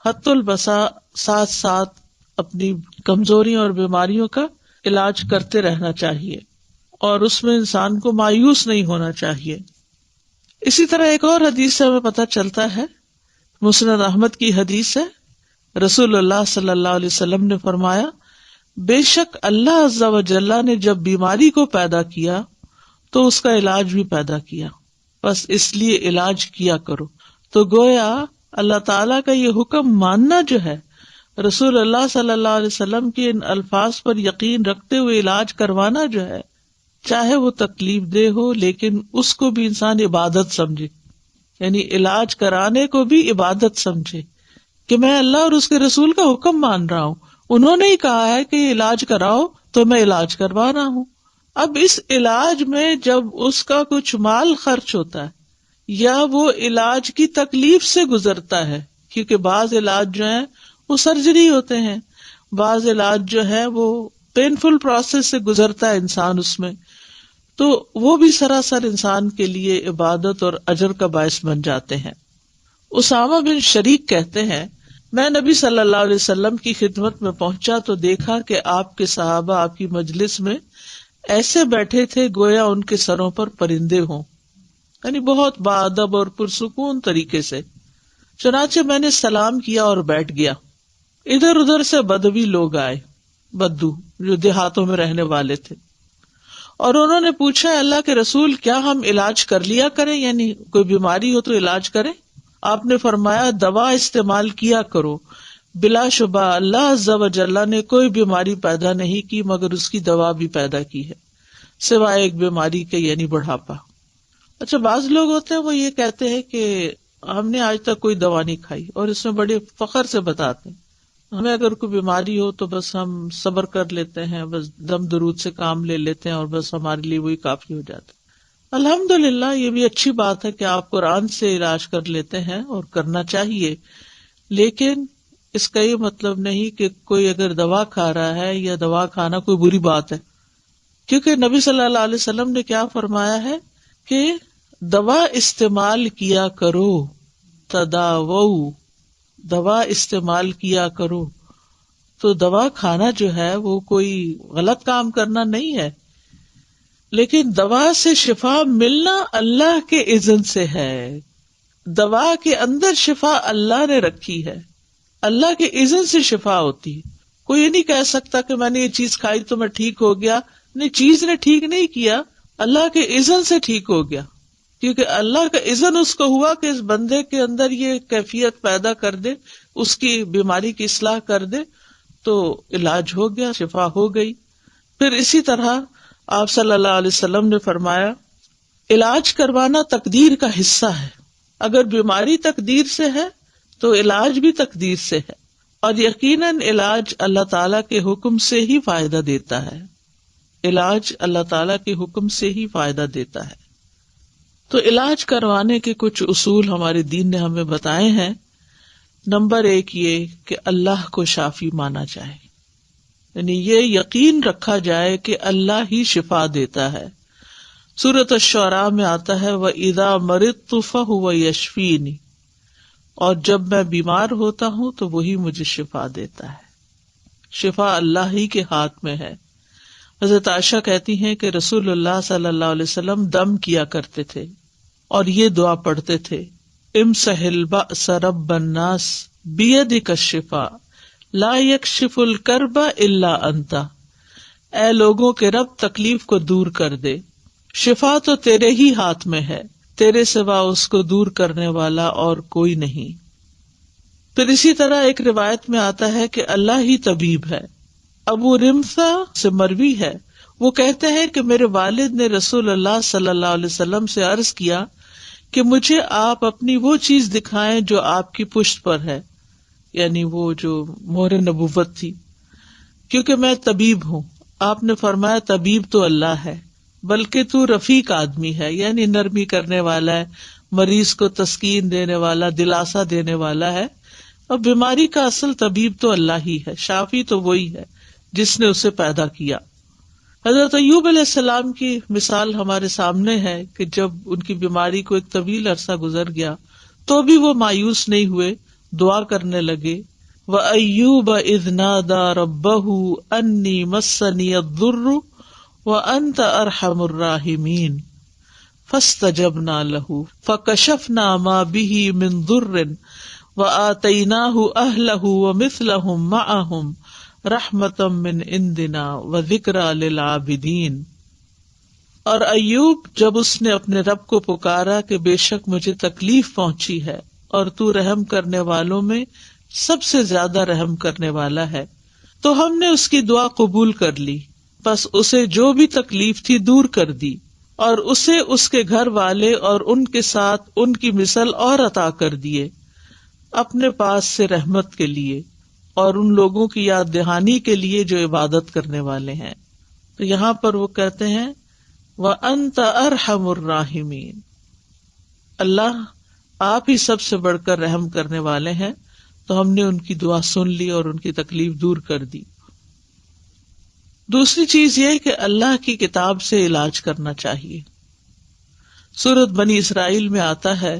حت البسا ساتھ ساتھ اپنی کمزوریوں اور بیماریوں کا علاج کرتے رہنا چاہیے، اور اس میں انسان کو مایوس نہیں ہونا چاہیے. اسی طرح ایک اور حدیث سے ہمیں پتہ چلتا ہے، مسند احمد کی حدیث ہے، رسول اللہ صلی اللہ علیہ وسلم نے فرمایا، بے شک اللہ عز و جل نے جب بیماری کو پیدا کیا تو اس کا علاج بھی پیدا کیا، بس اس لیے علاج کیا کرو. تو گویا اللہ تعالیٰ کا یہ حکم ماننا جو ہے، رسول اللہ صلی اللہ علیہ وسلم کے ان الفاظ پر یقین رکھتے ہوئے علاج کروانا جو ہے، چاہے وہ تکلیف دہ ہو لیکن اس کو بھی انسان عبادت سمجھے. یعنی علاج کرانے کو بھی عبادت سمجھے کہ میں اللہ اور اس کے رسول کا حکم مان رہا ہوں، انہوں نے ہی کہا ہے کہ یہ علاج کراؤ تو میں علاج کروا رہا ہوں. اب اس علاج میں جب اس کا کچھ مال خرچ ہوتا ہے یا وہ علاج کی تکلیف سے گزرتا ہے، کیونکہ بعض علاج جو ہیں وہ سرجری ہوتے ہیں، بعض علاج جو ہے وہ پینفل پروسیس سے گزرتا ہے انسان اس میں، تو وہ بھی سراسر انسان کے لیے عبادت اور اجر کا باعث بن جاتے ہیں. اسامہ بن شریک کہتے ہیں، میں نبی صلی اللہ علیہ وسلم کی خدمت میں پہنچا تو دیکھا کہ آپ کے صحابہ آپ کی مجلس میں ایسے بیٹھے تھے گویا ان کے سروں پر پرندے ہوں، یعنی بہت باادب اور پرسکون طریقے سے. چنانچہ میں نے سلام کیا اور بیٹھ گیا. ادھر ادھر سے بدوی لوگ آئے، بدو جو دیہاتوں میں رہنے والے تھے، اور انہوں نے پوچھا، اللہ کے رسول کیا ہم علاج کر لیا کریں، یعنی کوئی بیماری ہو تو علاج کریں؟ آپ نے فرمایا، دوا استعمال کیا کرو، بلا شبہ اللہ عز و جل نے کوئی بیماری پیدا نہیں کی مگر اس کی دوا بھی پیدا کی ہے، سوائے ایک بیماری کے، یعنی بڑھاپا. اچھا، بعض لوگ ہوتے ہیں وہ یہ کہتے ہیں کہ ہم نے آج تک کوئی دوا نہیں کھائی، اور اس میں بڑے فخر سے بتاتے ہیں ہمیں اگر کوئی بیماری ہو تو بس ہم صبر کر لیتے ہیں، بس دم درود سے کام لے لیتے ہیں اور بس ہمارے لیے وہی کافی ہو جاتا ہے. الحمدللہ یہ بھی اچھی بات ہے کہ آپ قرآن سے علاج کر لیتے ہیں اور کرنا چاہیے، لیکن اس کا یہ مطلب نہیں کہ کوئی اگر دوا کھا رہا ہے یا دوا کھانا کوئی بری بات ہے، کیونکہ نبی صلی اللہ علیہ وسلم نے کیا فرمایا ہے کہ دوا استعمال کیا کرو، تداوؤ، دوا استعمال کیا کرو. تو دوا کھانا جو ہے وہ کوئی غلط کام کرنا نہیں ہے، لیکن دوا سے شفا ملنا اللہ کے اذن سے ہے. دوا کے اندر شفا اللہ نے رکھی ہے، اللہ کے اذن سے شفا ہوتی ہے. کوئی یہ نہیں کہہ سکتا کہ میں نے یہ چیز کھائی تو میں ٹھیک ہو گیا. نہیں، چیز نے ٹھیک نہیں کیا، اللہ کے اذن سے ٹھیک ہو گیا، کیونکہ اللہ کا اذن اس کو ہوا کہ اس بندے کے اندر یہ کیفیت پیدا کر دے، اس کی بیماری کی اصلاح کر دے، تو علاج ہو گیا، شفا ہو گئی۔ پھر اسی طرح آپ صلی اللہ علیہ وسلم نے فرمایا علاج کروانا تقدیر کا حصہ ہے، اگر بیماری تقدیر سے ہے تو علاج بھی تقدیر سے ہے، اور یقیناً علاج اللہ تعالیٰ کے حکم سے ہی فائدہ دیتا ہے، علاج اللہ تعالیٰ کے حکم سے ہی فائدہ دیتا ہے۔ تو علاج کروانے کے کچھ اصول ہمارے دین نے ہمیں بتائے ہیں۔ نمبر 1 یہ کہ اللہ کو شافی مانا جائے، یعنی یہ یقین رکھا جائے کہ اللہ ہی شفا دیتا ہے۔ سورۃ الشعراء میں آتا ہے وَإِذَا مَرِضْتُ فَهُوَ يَشْفِينِ، اور جب میں بیمار ہوتا ہوں تو وہی مجھے شفا دیتا ہے۔ شفا اللہ ہی کے ہاتھ میں ہے۔ حضرت عائشہ کہتی ہیں کہ رسول اللہ صلی اللہ علیہ وسلم دم کیا کرتے تھے اور یہ دعا پڑھتے تھے امسح البأس رب الناس بیدک الشفاء لا یکشف الکرب الا انت، اے لوگوں کے رب تکلیف کو دور کر دے، شفا تو تیرے ہی ہاتھ میں ہے، تیرے سوا اس کو دور کرنے والا اور کوئی نہیں۔ پھر اسی طرح ایک روایت میں آتا ہے کہ اللہ ہی طبیب ہے۔ ابو رمثا سے مروی ہے، وہ کہتے ہیں کہ میرے والد نے رسول اللہ صلی اللہ علیہ وسلم سے عرض کیا کہ مجھے آپ اپنی وہ چیز دکھائیں جو آپ کی پشت پر ہے، یعنی وہ جو مہر نبوت تھی، کیونکہ میں طبیب ہوں۔ آپ نے فرمایا طبیب تو اللہ ہے، بلکہ تو رفیق آدمی ہے، یعنی نرمی کرنے والا ہے، مریض کو تسکین دینے والا، دلاسا دینے والا ہے، اور بیماری کا اصل طبیب تو اللہ ہی ہے، شافی تو وہی ہے جس نے اسے پیدا کیا۔ حضرت ایوب علیہ السلام کی مثال ہمارے سامنے ہے کہ جب ان کی بیماری کو ایک طویل عرصہ گزر گیا تو بھی وہ مایوس نہیں ہوئے، دعا کرنے لگے وَأَيُّوبَ إِذْ نَادَى رَبَّهُ أَنِّي مَسَّنِيَ الضُّرُّ وَأَنْتَ أَرْحَمُ الرَّاحِمِينَ فَاسْتَجَبْنَا لَهُ فَكَشَفْنَا مَا بِهِ مِنْ ضُرٍّ وَآتَيْنَاهُ أَهْلَهُ وَمِثْلَهُمْ مَعَهُمْ رحمتم من عندنا وذکری للعابدین۔ اور ایوب جب اس نے اپنے رب کو پکارا کہ بے شک مجھے تکلیف پہنچی ہے اور تو رحم کرنے والوں میں سب سے زیادہ رحم کرنے والا ہے، تو ہم نے اس کی دعا قبول کر لی، بس اسے جو بھی تکلیف تھی دور کر دی، اور اسے اس کے گھر والے اور ان کے ساتھ ان کی مثل اور عطا کر دیے اپنے پاس سے رحمت کے لیے اور ان لوگوں کی یاد دہانی کے لیے جو عبادت کرنے والے ہیں۔ تو یہاں پر وہ کہتے ہیں وَأَنْتَ أَرْحَمُ الرَّاحِمِينَ، اللہ آپ ہی سب سے بڑھ کر رحم کرنے والے ہیں۔ تو ہم نے ان کی دعا سن لی اور ان کی تکلیف دور کر دی۔ دوسری چیز یہ کہ اللہ کی کتاب سے علاج کرنا چاہیے۔ سورۃ بنی اسرائیل میں آتا ہے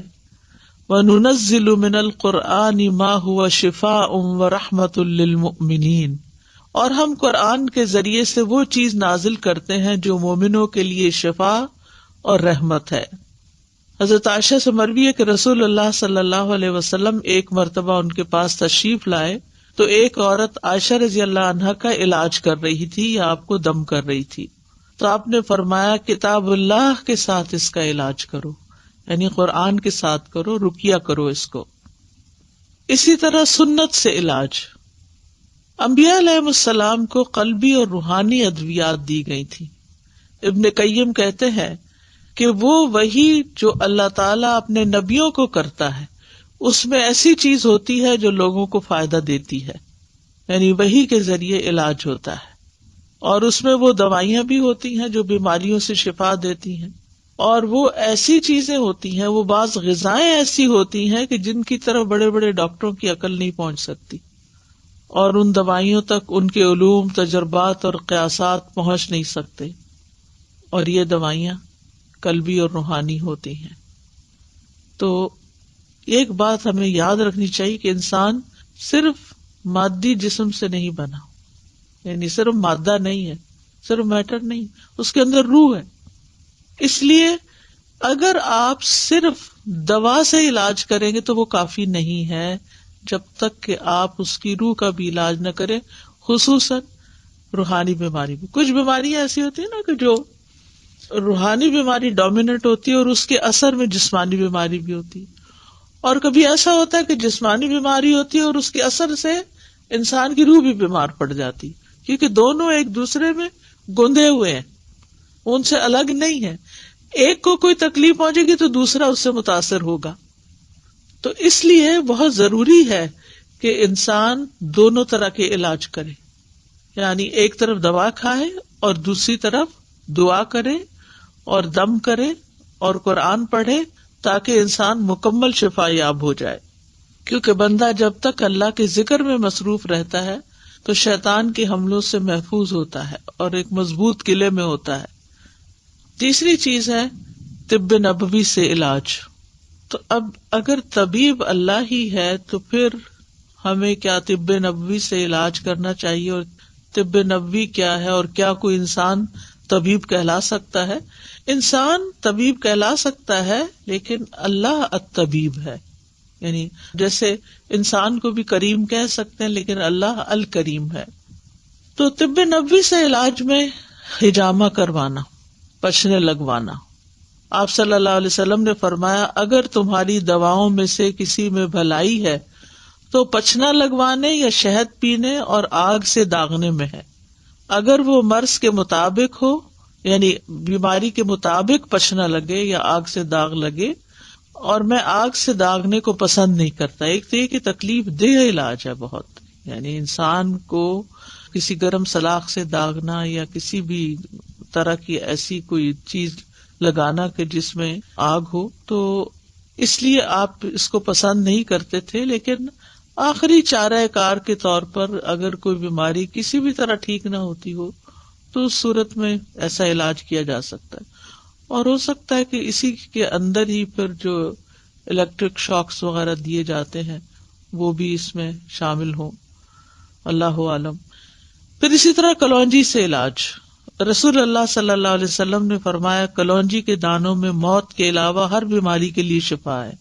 وَنُنَزِّلُ مِنَ الْقُرْآنِ مَا هُوَ شِفَاءٌ وَرَحْمَةٌ لِّلْمُؤْمِنِينَ، اور ہم قرآن کے ذریعے سے وہ چیز نازل کرتے ہیں جو مومنوں کے لیے شفا اور رحمت ہے۔ حضرت عائشہ سے مروی ہے کہ رسول اللہ صلی اللہ علیہ وسلم ایک مرتبہ ان کے پاس تشریف لائے تو ایک عورت عائشہ رضی اللہ عنہا کا علاج کر رہی تھی یا آپ کو دم کر رہی تھی، تو آپ نے فرمایا کتاب اللہ کے ساتھ اس کا علاج کرو، یعنی قرآن کے ساتھ کرو، رقیہ کرو اس کو۔ اسی طرح سنت سے علاج، انبیاء علیہ السلام کو قلبی اور روحانی ادویات دی گئی تھی۔ ابن قیم کہتے ہیں کہ وہ وحی جو اللہ تعالیٰ اپنے نبیوں کو کرتا ہے اس میں ایسی چیز ہوتی ہے جو لوگوں کو فائدہ دیتی ہے، یعنی وحی کے ذریعے علاج ہوتا ہے، اور اس میں وہ دوائیاں بھی ہوتی ہیں جو بیماریوں سے شفا دیتی ہیں، اور وہ ایسی چیزیں ہوتی ہیں، وہ بعض غذائیں ایسی ہوتی ہیں کہ جن کی طرف بڑے بڑے ڈاکٹروں کی عقل نہیں پہنچ سکتی، اور ان دوائیوں تک ان کے علوم، تجربات اور قیاسات پہنچ نہیں سکتے، اور یہ دوائیاں قلبی اور روحانی ہوتی ہیں۔ تو ایک بات ہمیں یاد رکھنی چاہیے کہ انسان صرف مادی جسم سے نہیں بنا، یعنی صرف مادہ نہیں ہے، صرف میٹر نہیں، اس کے اندر روح ہے۔ اس لیے اگر آپ صرف دوا سے علاج کریں گے تو وہ کافی نہیں ہے، جب تک کہ آپ اس کی روح کا بھی علاج نہ کریں، خصوصاً روحانی بیماری میں۔ کچھ بیماریاں ایسی ہوتی ہیں نا کہ جو روحانی بیماری ڈومیننٹ ہوتی ہے اور اس کے اثر میں جسمانی بیماری بھی ہوتی ہے. اور کبھی ایسا ہوتا ہے کہ جسمانی بیماری ہوتی ہے اور اس کے اثر سے انسان کی روح بھی بیمار پڑ جاتی، کیونکہ دونوں ایک دوسرے میں گندے ہوئے ہیں، ان سے الگ نہیں ہے. ایک کو کوئی تکلیف پہنچے گی تو دوسرا اس سے متاثر ہوگا. تو اس لیے بہت ضروری ہے کہ انسان دونوں طرح کے علاج کرے، یعنی ایک طرف دوا کھائے اور دوسری طرف دعا کرے اور دم کرے اور قرآن پڑھے، تاکہ انسان مکمل شفا یاب ہو جائے. کیونکہ بندہ جب تک اللہ کے ذکر میں مصروف رہتا ہے تو شیطان کے حملوں سے محفوظ ہوتا ہے اور ایک مضبوط قلعے میں ہوتا ہے. تیسری چیز ہے طب نبوی سے علاج. تو اب اگر طبیب اللہ ہی ہے تو پھر ہمیں کیا طب نبوی سے علاج کرنا چاہیے، اور طب نبوی کیا ہے، اور کیا کوئی انسان طبیب کہلا سکتا ہے؟ انسان طبیب کہلا سکتا ہے، لیکن اللہ الطبیب ہے. یعنی جیسے انسان کو بھی کریم کہہ سکتے ہیں، لیکن اللہ الکریم ہے. تو طب نبوی سے علاج میں حجامہ کروانا، پچھنے لگوانا. آپ صلی اللہ علیہ وسلم نے فرمایا اگر تمہاری دواؤں میں سے کسی میں بھلائی ہے تو پچھنا لگوانے یا شہد پینے اور آگ سے داغنے میں ہے. اگر وہ مرض کے مطابق ہو، یعنی بیماری کے مطابق پچھنا لگے یا آگ سے داغ لگے، اور میں آگ سے داغنے کو پسند نہیں کرتا. ایک تو یہ کہ تکلیف دہ علاج ہے بہت، یعنی انسان کو کسی گرم سلاخ سے داغنا یا کسی بھی طرح کی ایسی کوئی چیز لگانا کہ جس میں آگ ہو، تو اس لیے آپ اس کو پسند نہیں کرتے تھے. لیکن آخری چارہ کار کے طور پر اگر کوئی بیماری کسی بھی طرح ٹھیک نہ ہوتی ہو تو اس صورت میں ایسا علاج کیا جا سکتا ہے. اور ہو سکتا ہے کہ اسی کے اندر ہی پھر جو الیکٹرک شاکس وغیرہ دیے جاتے ہیں وہ بھی اس میں شامل ہوں، اللہ عالم. پھر اسی طرح کلونجی سے علاج. رسول اللہ صلی اللہ علیہ وسلم نے فرمایا کلونجی کے دانوں میں موت کے علاوہ ہر بیماری کے لیے شفا ہے.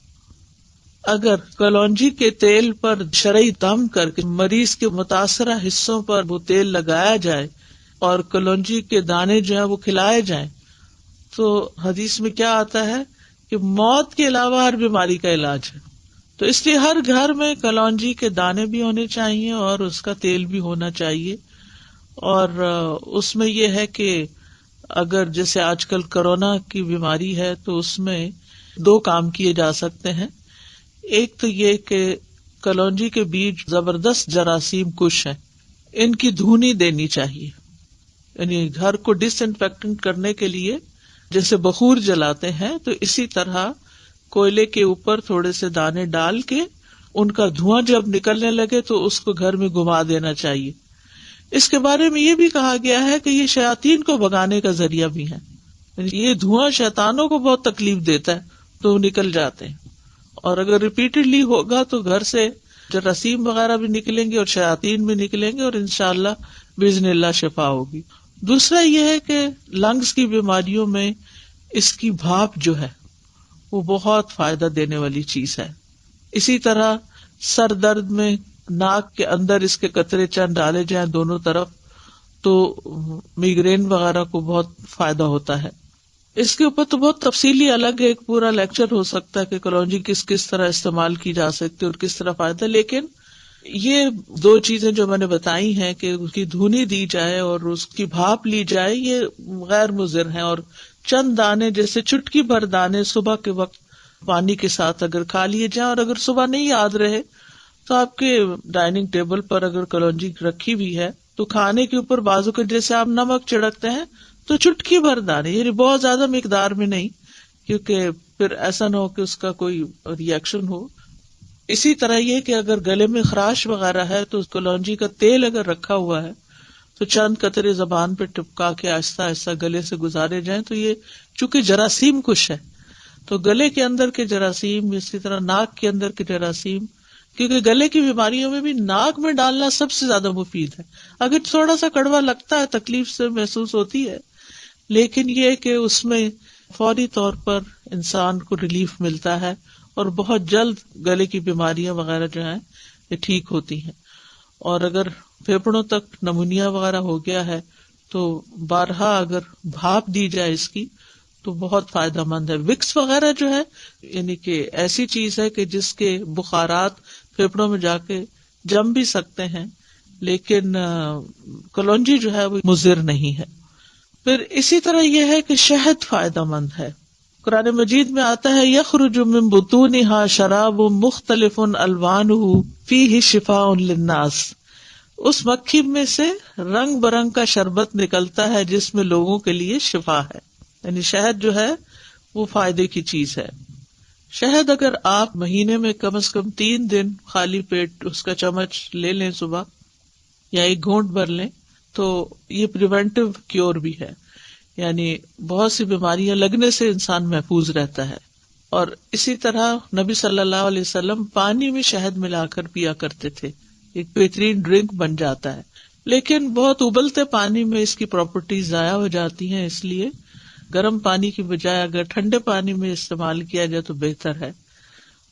اگر کلونجی کے تیل پر شرعی دم کر کے مریض کے متاثرہ حصوں پر وہ تیل لگایا جائے اور کلونجی کے دانے جو ہیں وہ کھلائے جائیں تو حدیث میں کیا آتا ہے کہ موت کے علاوہ ہر بیماری کا علاج ہے. تو اس لیے ہر گھر میں کلونجی کے دانے بھی ہونے چاہیے اور اس کا تیل بھی ہونا چاہیے. اور اس میں یہ ہے کہ اگر جیسے آج کل کورونا کی بیماری ہے تو اس میں 2 کام کیے جا سکتے ہیں. ایک تو یہ کہ کلونجی کے بیج زبردست جراثیم کش ہیں، ان کی دھونی دینی چاہیے. یعنی گھر کو ڈس انفیکٹنٹ کرنے کے لیے جیسے بخور جلاتے ہیں تو اسی طرح کوئلے کے اوپر تھوڑے سے دانے ڈال کے ان کا دھواں جب نکلنے لگے تو اس کو گھر میں گھما دینا چاہیے. اس کے بارے میں یہ بھی کہا گیا ہے کہ یہ شیاطین کو بھگانے کا ذریعہ بھی ہے. یہ دھواں شیطانوں کو بہت تکلیف دیتا ہے تو وہ نکل جاتے ہیں، اور اگر ریپیٹڈلی ہوگا تو گھر سے جراثیم وغیرہ بھی نکلیں گے اور شیاطین بھی نکلیں گے اور انشاءاللہ باذن اللہ شفا ہوگی. دوسرا یہ ہے کہ لنگز کی بیماریوں میں اس کی بھاپ جو ہے وہ بہت فائدہ دینے والی چیز ہے. اسی طرح سر درد میں ناک کے اندر اس کے قطرے چند ڈالے جائیں دونوں طرف تو میگرین وغیرہ کو بہت فائدہ ہوتا ہے. اس کے اوپر تو بہت تفصیلی الگ ایک پورا لیکچر ہو سکتا ہے کہ کلونجی کس طرح استعمال کی جا سکتی ہے اور کس طرح فائدہ. لیکن یہ 2 چیزیں جو میں نے بتائی ہیں کہ اس کی دھونی دی جائے اور اس کی بھاپ لی جائے یہ غیر مضر ہیں. اور چند دانے جیسے چٹکی بھر دانے صبح کے وقت پانی کے ساتھ اگر کھا لیے جائیں، اور اگر صبح نہیں یاد رہے تو آپ کے ڈائننگ ٹیبل پر اگر کلونجی رکھی ہوئی ہے تو کھانے کے اوپر بازو کے جیسے آپ نمک چھڑکتے ہیں تو چٹکی بھر دانے، یعنی بہت زیادہ مقدار میں نہیں، کیونکہ پھر ایسا نہ ہو کہ اس کا کوئی ری ایکشن ہو. اسی طرح یہ کہ اگر گلے میں خراش وغیرہ ہے تو کلونجی کا تیل اگر رکھا ہوا ہے تو چند قطرے زبان پہ ٹپکا کے آہستہ آہستہ گلے سے گزارے جائیں. تو یہ چونکہ جراثیم کش ہے تو گلے کے اندر کے جراثیم، اسی طرح ناک کے اندر کے جراثیم، کیونکہ گلے کی بیماریوں میں بھی ناک میں ڈالنا سب سے زیادہ مفید ہے. اگر تھوڑا سا کڑوا لگتا ہے، تکلیف سے محسوس ہوتی ہے، لیکن یہ کہ اس میں فوری طور پر انسان کو ریلیف ملتا ہے اور بہت جلد گلے کی بیماریاں وغیرہ جو ہیں یہ ٹھیک ہوتی ہیں. اور اگر پھیپڑوں تک نمونیا وغیرہ ہو گیا ہے تو بارہا اگر بھاپ دی جائے اس کی تو بہت فائدہ مند ہے. وکس وغیرہ جو ہے یعنی کہ ایسی چیز ہے کہ جس کے بخارات پھیپھڑوں میں جا کے جم بھی سکتے ہیں، لیکن کلونجی جو ہے وہ مضر نہیں ہے. پھر اسی طرح یہ ہے کہ شہد فائدہ مند ہے. قرآن مجید میں آتا ہے یخرج من بطونها شراب مختلف الوانہ فیہ شفاء للناس. اس مکھی میں سے رنگ برنگ کا شربت نکلتا ہے جس میں لوگوں کے لیے شفا ہے. یعنی شہد جو ہے وہ فائدے کی چیز ہے. شہد اگر آپ مہینے میں کم از کم 3 دن خالی پیٹ اس کا چمچ لے لیں صبح یا 1 گھونٹ بھر لیں تو یہ پریونٹیو کیور بھی ہے. یعنی بہت سی بیماریاں لگنے سے انسان محفوظ رہتا ہے. اور اسی طرح نبی صلی اللہ علیہ وسلم پانی میں شہد ملا کر پیا کرتے تھے، ایک بہترین ڈرنک بن جاتا ہے. لیکن بہت ابلتے پانی میں اس کی پراپرٹیز ضائع ہو جاتی ہیں، اس لیے گرم پانی کی بجائے اگر ٹھنڈے پانی میں استعمال کیا جائے تو بہتر ہے.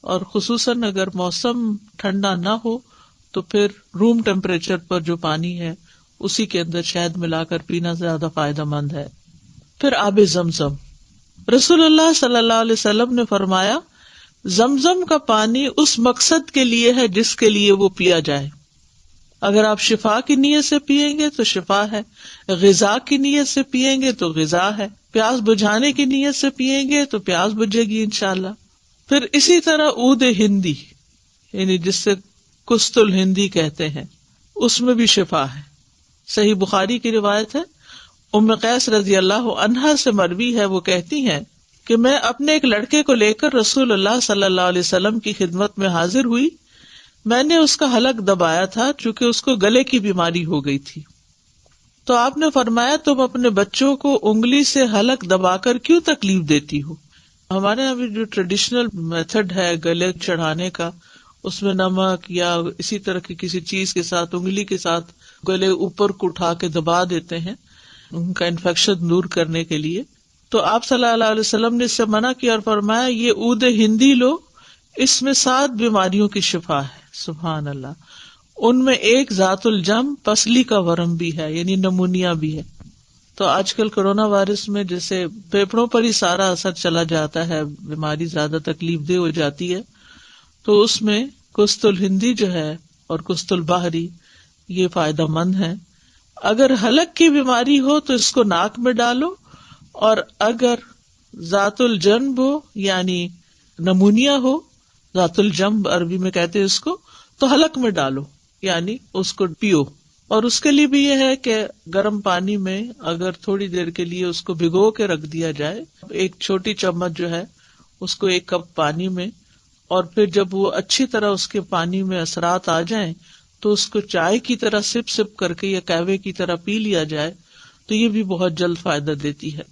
اور خصوصاً اگر موسم ٹھنڈا نہ ہو تو پھر روم ٹیمپریچر پر جو پانی ہے اسی کے اندر شہد ملا کر پینا زیادہ فائدہ مند ہے. پھر آب زمزم، رسول اللہ صلی اللہ علیہ وسلم نے فرمایا زمزم کا پانی اس مقصد کے لیے ہے جس کے لیے وہ پیا جائے. اگر آپ شفا کی نیت سے پیئیں گے تو شفا ہے، غذا کی نیت سے پیئیں گے تو غذا ہے، پیاس بجھانے کی نیت سے پیئیں گے تو پیاس بجھے گی انشاءاللہ. پھر اسی طرح عود ہندی یعنی جس سے کست الہندی کہتے ہیں، اس میں بھی شفا ہے. صحیح بخاری کی روایت ہے، ام قیس رضی اللہ عنہا سے مروی ہے، وہ کہتی ہیں کہ میں اپنے ایک لڑکے کو لے کر رسول اللہ صلی اللہ علیہ وسلم کی خدمت میں حاضر ہوئی. میں نے اس کا حلق دبایا تھا چونکہ اس کو گلے کی بیماری ہو گئی تھی. تو آپ نے فرمایا تم اپنے بچوں کو انگلی سے حلق دبا کر کیوں تکلیف دیتی ہو؟ ہمارے یہاں بھی جو ٹریڈیشنل میتھڈ ہے گلے چڑھانے کا، اس میں نمک یا اسی طرح کی کسی چیز کے ساتھ انگلی کے ساتھ گلے اوپر کو اٹھا کے دبا دیتے ہیں ان کا انفیکشن دور کرنے کے لیے. تو آپ صلی اللہ علیہ وسلم نے اس سے منع کیا اور فرمایا یہ عود ہندی لو، اس میں 7 بیماریوں کی شفا ہے. سبحان اللہ. ان میں ایک ذات الجم پسلی کا ورم بھی ہے، یعنی نمونیا بھی ہے. تو آج کل کورونا وائرس میں جیسے پھیپھڑوں پر ہی سارا اثر چلا جاتا ہے، بیماری زیادہ تکلیف دہ ہو جاتی ہے، تو اس میں کست الہندی جو ہے اور کست البحری یہ فائدہ مند ہے. اگر حلق کی بیماری ہو تو اس کو ناک میں ڈالو، اور اگر ذات الجنب ہو یعنی نمونیا ہو، ذات الجنب عربی میں کہتے ہیں اس کو، تو حلق میں ڈالو یعنی اس کو پیو. اور اس کے لیے بھی یہ ہے کہ گرم پانی میں اگر تھوڑی دیر کے لیے اس کو بھگو کے رکھ دیا جائے، 1 چھوٹی چمچ جو ہے اس کو 1 کپ پانی میں، اور پھر جب وہ اچھی طرح اس کے پانی میں اثرات آ جائیں تو اس کو چائے کی طرح سپ سپ کر کے یا قہوے کی طرح پی لیا جائے تو یہ بھی بہت جلد فائدہ دیتی ہے.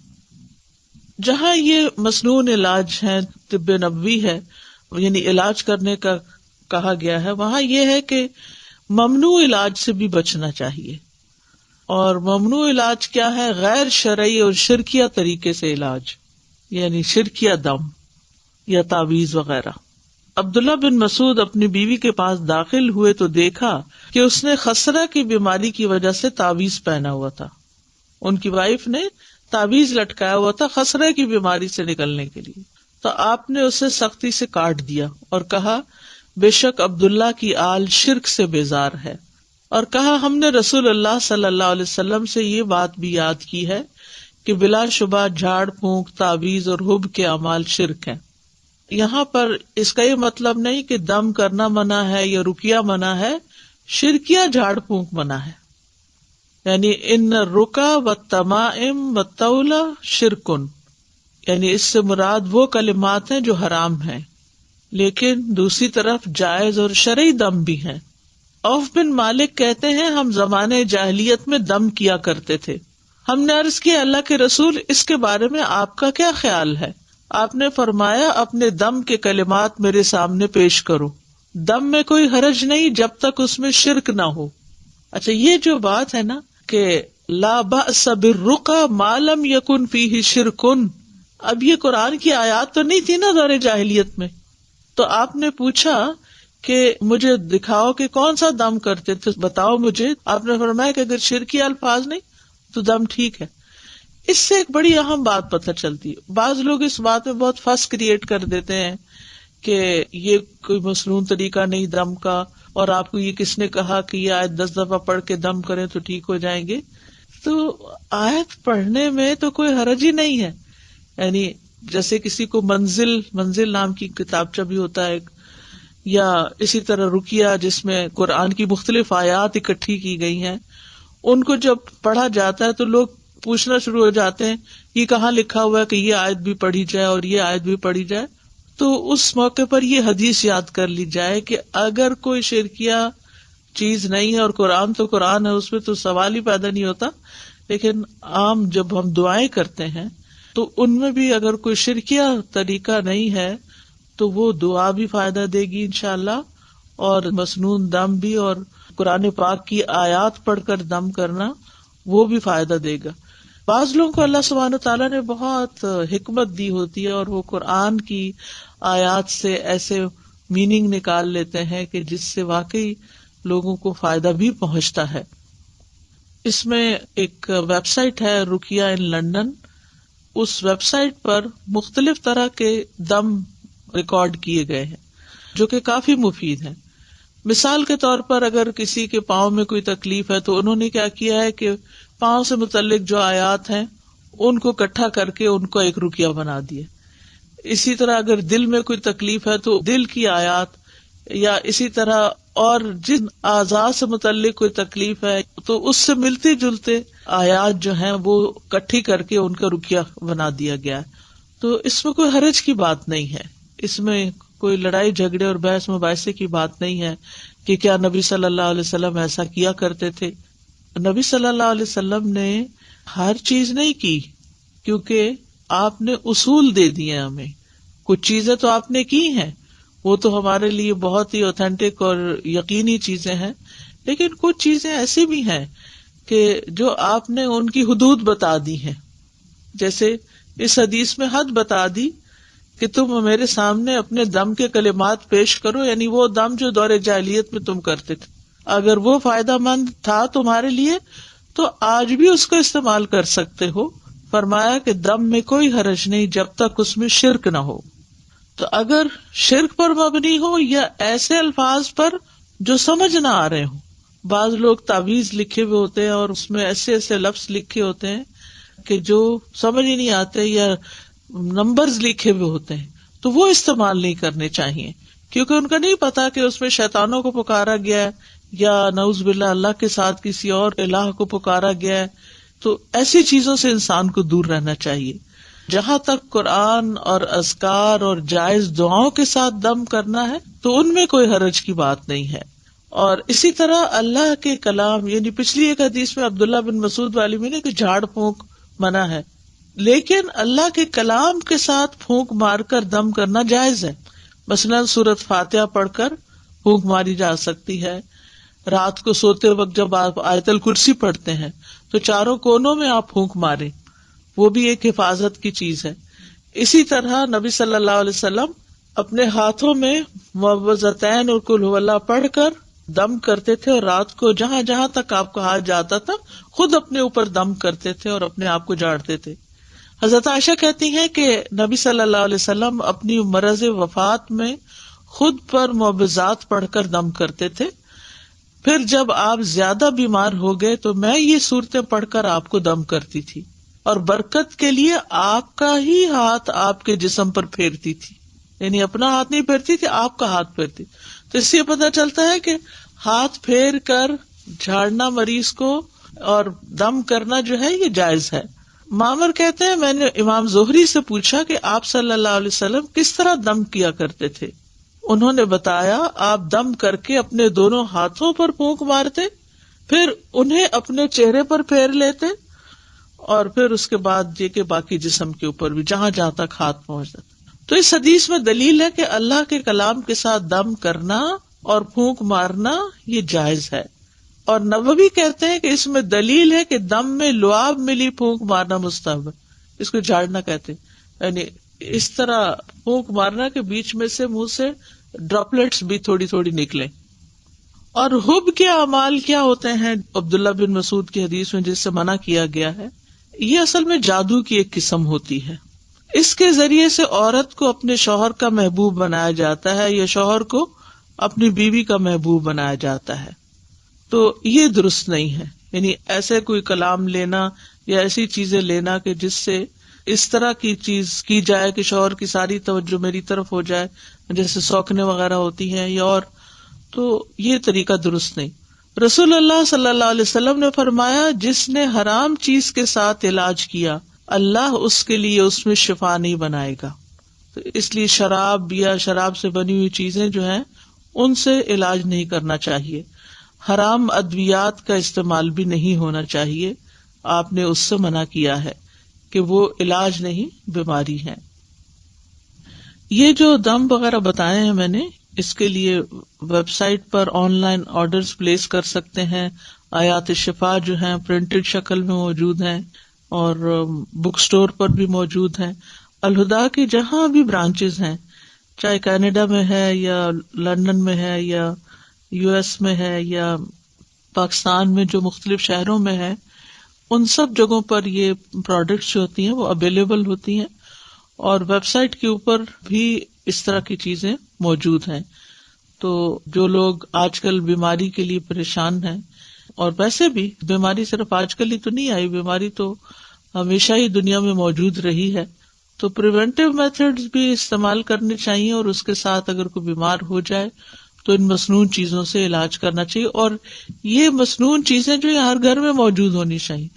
جہاں یہ مسنون علاج ہے، طب نبوی ہے، یعنی علاج کرنے کا کہا گیا ہے، وہاں یہ ہے کہ ممنوع علاج سے بھی بچنا چاہیے. اور ممنوع علاج کیا ہے؟ غیر شرعی اور شرکیہ طریقے سے علاج، یعنی شرکیہ دم یا تعویذ وغیرہ. عبداللہ بن مسعود اپنی بیوی کے پاس داخل ہوئے تو دیکھا کہ اس نے خسرہ کی بیماری کی وجہ سے تعویذ پہنا ہوا تھا. ان کی وائف نے تعویذ لٹکایا ہوا تھا خسرہ کی بیماری سے نکلنے کے لیے. تو آپ نے اسے سختی سے کاٹ دیا اور کہا بے شک عبداللہ کی آل شرک سے بیزار ہے، اور کہا ہم نے رسول اللہ صلی اللہ علیہ وسلم سے یہ بات بھی یاد کی ہے کہ بلا شبہ جھاڑ پھونک، تعویذ اور حب کے اعمال شرک ہیں. یہاں پر اس کا یہ مطلب نہیں کہ دم کرنا منع ہے یا رقیہ منع ہے، شرکیہ جھاڑ پھونک منع ہے. یعنی ان الرقا والتمائم والطولہ شرکن، یعنی اس سے مراد وہ کلمات ہیں جو حرام ہیں، لیکن دوسری طرف جائز اور شرعی دم بھی ہیں. عوف بن مالک کہتے ہیں ہم زمانے جاہلیت میں دم کیا کرتے تھے. ہم نے عرض کیا اللہ کے رسول اس کے بارے میں آپ کا کیا خیال ہے؟ آپ نے فرمایا اپنے دم کے کلمات میرے سامنے پیش کرو، دم میں کوئی حرج نہیں جب تک اس میں شرک نہ ہو. اچھا، یہ جو بات ہے نا کہ لا بأس بالرقى ما لم يكن فيه شرک، اب یہ قرآن کی آیات تو نہیں تھی نا دور جاہلیت میں. تو آپ نے پوچھا کہ مجھے دکھاؤ کہ کون سا دم کرتے تھے، بتاؤ مجھے. آپ نے فرمایا کہ اگر شرکی الفاظ نہیں تو دم ٹھیک ہے. اس سے ایک بڑی اہم بات پتہ چلتی ہے. بعض لوگ اس بات میں بہت فس کریٹ کر دیتے ہیں کہ یہ کوئی مصنون طریقہ نہیں دم کا، اور آپ کو یہ کس نے کہا کہ یہ آیت 10 دفعہ پڑھ کے دم کریں تو ٹھیک ہو جائیں گے. تو آیت پڑھنے میں تو کوئی حرج ہی نہیں ہے. یعنی جیسے کسی کو منزل نام کی کتابچہ بھی ہوتا ہے، یا اسی طرح رقیہ جس میں قرآن کی مختلف آیات اکٹھی کی گئی ہیں، ان کو جب پڑھا جاتا ہے تو لوگ پوچھنا شروع ہو جاتے ہیں یہ کہاں لکھا ہوا ہے کہ یہ آیت بھی پڑھی جائے اور یہ آیت بھی پڑھی جائے. تو اس موقع پر یہ حدیث یاد کر لی جائے کہ اگر کوئی شرکیہ چیز نہیں ہے، اور قرآن تو قرآن ہے، اس میں تو سوال ہی پیدا نہیں ہوتا، لیکن عام جب ہم دعائیں کرتے ہیں تو ان میں بھی اگر کوئی شرکیہ طریقہ نہیں ہے تو وہ دعا بھی فائدہ دے گی انشاءاللہ، اور مسنون دم بھی، اور قرآن پاک کی آیات پڑھ کر دم کرنا وہ بھی فائدہ دے گا. بعض لوگوں کو اللہ سبحانہ وتعالیٰ نے بہت حکمت دی ہوتی ہے، اور وہ قرآن کی آیات سے ایسے میننگ نکال لیتے ہیں کہ جس سے واقعی لوگوں کو فائدہ بھی پہنچتا ہے. اس میں ایک ویب سائٹ ہے رقیہ ان لنڈن، اس ویب سائٹ پر مختلف طرح کے دم ریکارڈ کیے گئے ہیں جو کہ کافی مفید ہیں. مثال کے طور پر اگر کسی کے پاؤں میں کوئی تکلیف ہے تو انہوں نے کیا کیا ہے کہ پاؤں سے متعلق جو آیات ہیں ان کو اکٹھا کر کے ان کو ایک رقیہ بنا دیا. اسی طرح اگر دل میں کوئی تکلیف ہے تو دل کی آیات، یا اسی طرح اور جن اعضاء سے متعلق کوئی تکلیف ہے تو اس سے ملتے جلتے آیات جو ہیں وہ اکٹھی کر کے ان کا رقیہ بنا دیا گیا ہے. تو اس میں کوئی حرج کی بات نہیں ہے، اس میں کوئی لڑائی جھگڑے اور بحث مباحثے کی بات نہیں ہے کہ کیا نبی صلی اللہ علیہ وسلم ایسا کیا کرتے تھے. نبی صلی اللہ علیہ وسلم نے ہر چیز نہیں کی، کیونکہ آپ نے اصول دے دیے ہمیں. کچھ چیزیں تو آپ نے کی ہیں، وہ تو ہمارے لیے بہت ہی اوتھینٹک اور یقینی چیزیں ہیں، لیکن کچھ چیزیں ایسی بھی ہیں کہ جو آپ نے ان کی حدود بتا دی ہیں. جیسے اس حدیث میں حد بتا دی کہ تم میرے سامنے اپنے دم کے کلمات پیش کرو، یعنی وہ دم جو دور جاہلیت میں تم کرتے تھے، اگر وہ فائدہ مند تھا تمہارے لیے تو آج بھی اس کو استعمال کر سکتے ہو. فرمایا کہ دم میں کوئی حرج نہیں جب تک اس میں شرک نہ ہو. تو اگر شرک پر مبنی ہو یا ایسے الفاظ پر جو سمجھ نہ آ رہے ہوں، بعض لوگ تعویذ لکھے ہوئے ہوتے ہیں اور اس میں ایسے ایسے لفظ لکھے ہوتے ہیں کہ جو سمجھ ہی نہیں آتے، یا نمبرز لکھے ہوئے ہوتے ہیں، تو وہ استعمال نہیں کرنے چاہیے، کیونکہ ان کا نہیں پتا کہ اس میں شیطانوں کو پکارا گیا ہے یا نعوذ باللہ اللہ کے ساتھ کسی اور الہ کو پکارا گیا ہے. تو ایسی چیزوں سے انسان کو دور رہنا چاہیے. جہاں تک قرآن اور اذکار اور جائز دعاؤں کے ساتھ دم کرنا ہے تو ان میں کوئی حرج کی بات نہیں ہے. اور اسی طرح اللہ کے کلام، یعنی پچھلی ایک حدیث میں عبداللہ بن مسعود والی میں نے کہ جھاڑ پھونک منع ہے، لیکن اللہ کے کلام کے ساتھ پھونک مار کر دم کرنا جائز ہے. مثلا سورۃ فاتحہ پڑھ کر پھونک ماری جا سکتی ہے. رات کو سوتے وقت جب آپ آیت الکرسی پڑھتے ہیں تو چاروں کونوں میں آپ پھونک ماریں، وہ بھی ایک حفاظت کی چیز ہے. اسی طرح نبی صلی اللہ علیہ وسلم اپنے ہاتھوں میں معوذتین اور قل ھو اللہ پڑھ کر دم کرتے تھے، اور رات کو جہاں جہاں تک آپ کا ہاتھ جاتا تھا خود اپنے اوپر دم کرتے تھے اور اپنے آپ کو جاڑتے تھے. حضرت عائشہ کہتی ہیں کہ نبی صلی اللہ علیہ وسلم اپنی مرض وفات میں خود پر معوذات پڑھ کر دم کرتے تھے. پھر جب آپ زیادہ بیمار ہو گئے تو میں یہ صورتیں پڑھ کر آپ کو دم کرتی تھی، اور برکت کے لیے آپ کا ہی ہاتھ آپ کے جسم پر پھیرتی تھی. یعنی اپنا ہاتھ نہیں پھیرتی تھی، آپ کا ہاتھ پھیرتی. تو اس سے پتہ چلتا ہے کہ ہاتھ پھیر کر جھاڑنا مریض کو اور دم کرنا جو ہے یہ جائز ہے. معمر کہتے ہیں میں نے امام زہری سے پوچھا کہ آپ صلی اللہ علیہ وسلم کس طرح دم کیا کرتے تھے. انہوں نے بتایا آپ دم کر کے اپنے دونوں ہاتھوں پر پھونک مارتے، پھر انہیں اپنے چہرے پر پھیر لیتے، اور پھر اس کے بعد یہ کہ باقی جسم کے اوپر بھی جہاں جہاں تک ہاتھ پہنچ جاتا. تو اس حدیث میں دلیل ہے کہ اللہ کے کلام کے ساتھ دم کرنا اور پھونک مارنا یہ جائز ہے. اور نووی کہتے ہیں کہ اس میں دلیل ہے کہ دم میں لعاب ملی پھونک مارنا مستحب ہے. اس کو جھاڑنا کہتے ہیں، یعنی اس طرح پھونک مارنا کے بیچ میں سے منہ سے ڈراپلیٹس بھی تھوڑی تھوڑی نکلیں. اور حب کے اعمال کیا ہوتے ہیں عبداللہ بن مسعود کی حدیث میں جس سے منع کیا گیا ہے، یہ اصل میں جادو کی ایک قسم ہوتی ہے. اس کے ذریعے سے عورت کو اپنے شوہر کا محبوب بنایا جاتا ہے یا شوہر کو اپنی بیوی کا محبوب بنایا جاتا ہے. تو یہ درست نہیں ہے. یعنی ایسے کوئی کلام لینا یا ایسی چیزیں لینا کہ جس سے اس طرح کی چیز کی جائے کہ شوہر کی ساری توجہ میری طرف ہو جائے، جیسے سوکنے وغیرہ ہوتی ہیں یا اور، تو یہ طریقہ درست نہیں. رسول اللہ صلی اللہ علیہ وسلم نے فرمایا جس نے حرام چیز کے ساتھ علاج کیا اللہ اس کے لیے اس میں شفا نہیں بنائے گا. تو اس لیے شراب یا شراب سے بنی ہوئی چیزیں جو ہیں ان سے علاج نہیں کرنا چاہیے. حرام ادویات کا استعمال بھی نہیں ہونا چاہیے. آپ نے اس سے منع کیا ہے کہ وہ علاج نہیں بیماری ہے. یہ جو دم وغیرہ بتائے ہیں میں نے، اس کے لیے ویب سائٹ پر آن لائن آرڈرز پلیس کر سکتے ہیں. آیات شفا جو ہیں پرنٹڈ شکل میں موجود ہیں اور بک سٹور پر بھی موجود ہیں. الہدا کے جہاں بھی برانچز ہیں، چاہے کینیڈا میں ہے یا لندن میں ہے یا یو ایس میں ہے یا پاکستان میں جو مختلف شہروں میں ہے، ان سب جگہوں پر یہ پروڈکٹس جو ہوتی ہیں وہ اویلیبل ہوتی ہیں. اور ویب سائٹ کے اوپر بھی اس طرح کی چیزیں موجود ہیں. تو جو لوگ آج کل بیماری کے لیے پریشان ہیں، اور ویسے بھی بیماری صرف آج کل ہی تو نہیں آئی، بیماری تو ہمیشہ ہی دنیا میں موجود رہی ہے، تو پریونٹیو میتھڈز بھی استعمال کرنے چاہیے. اور اس کے ساتھ اگر کوئی بیمار ہو جائے تو ان مصنوعی چیزوں سے علاج کرنا چاہیے. اور یہ مصنوعی چیزیں جو ہر گھر میں موجود ہونی چاہیے.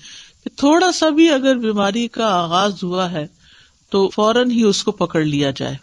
تھوڑا سا بھی اگر بیماری کا آغاز ہوا ہے تو فوراً ہی اس کو پکڑ لیا جائے.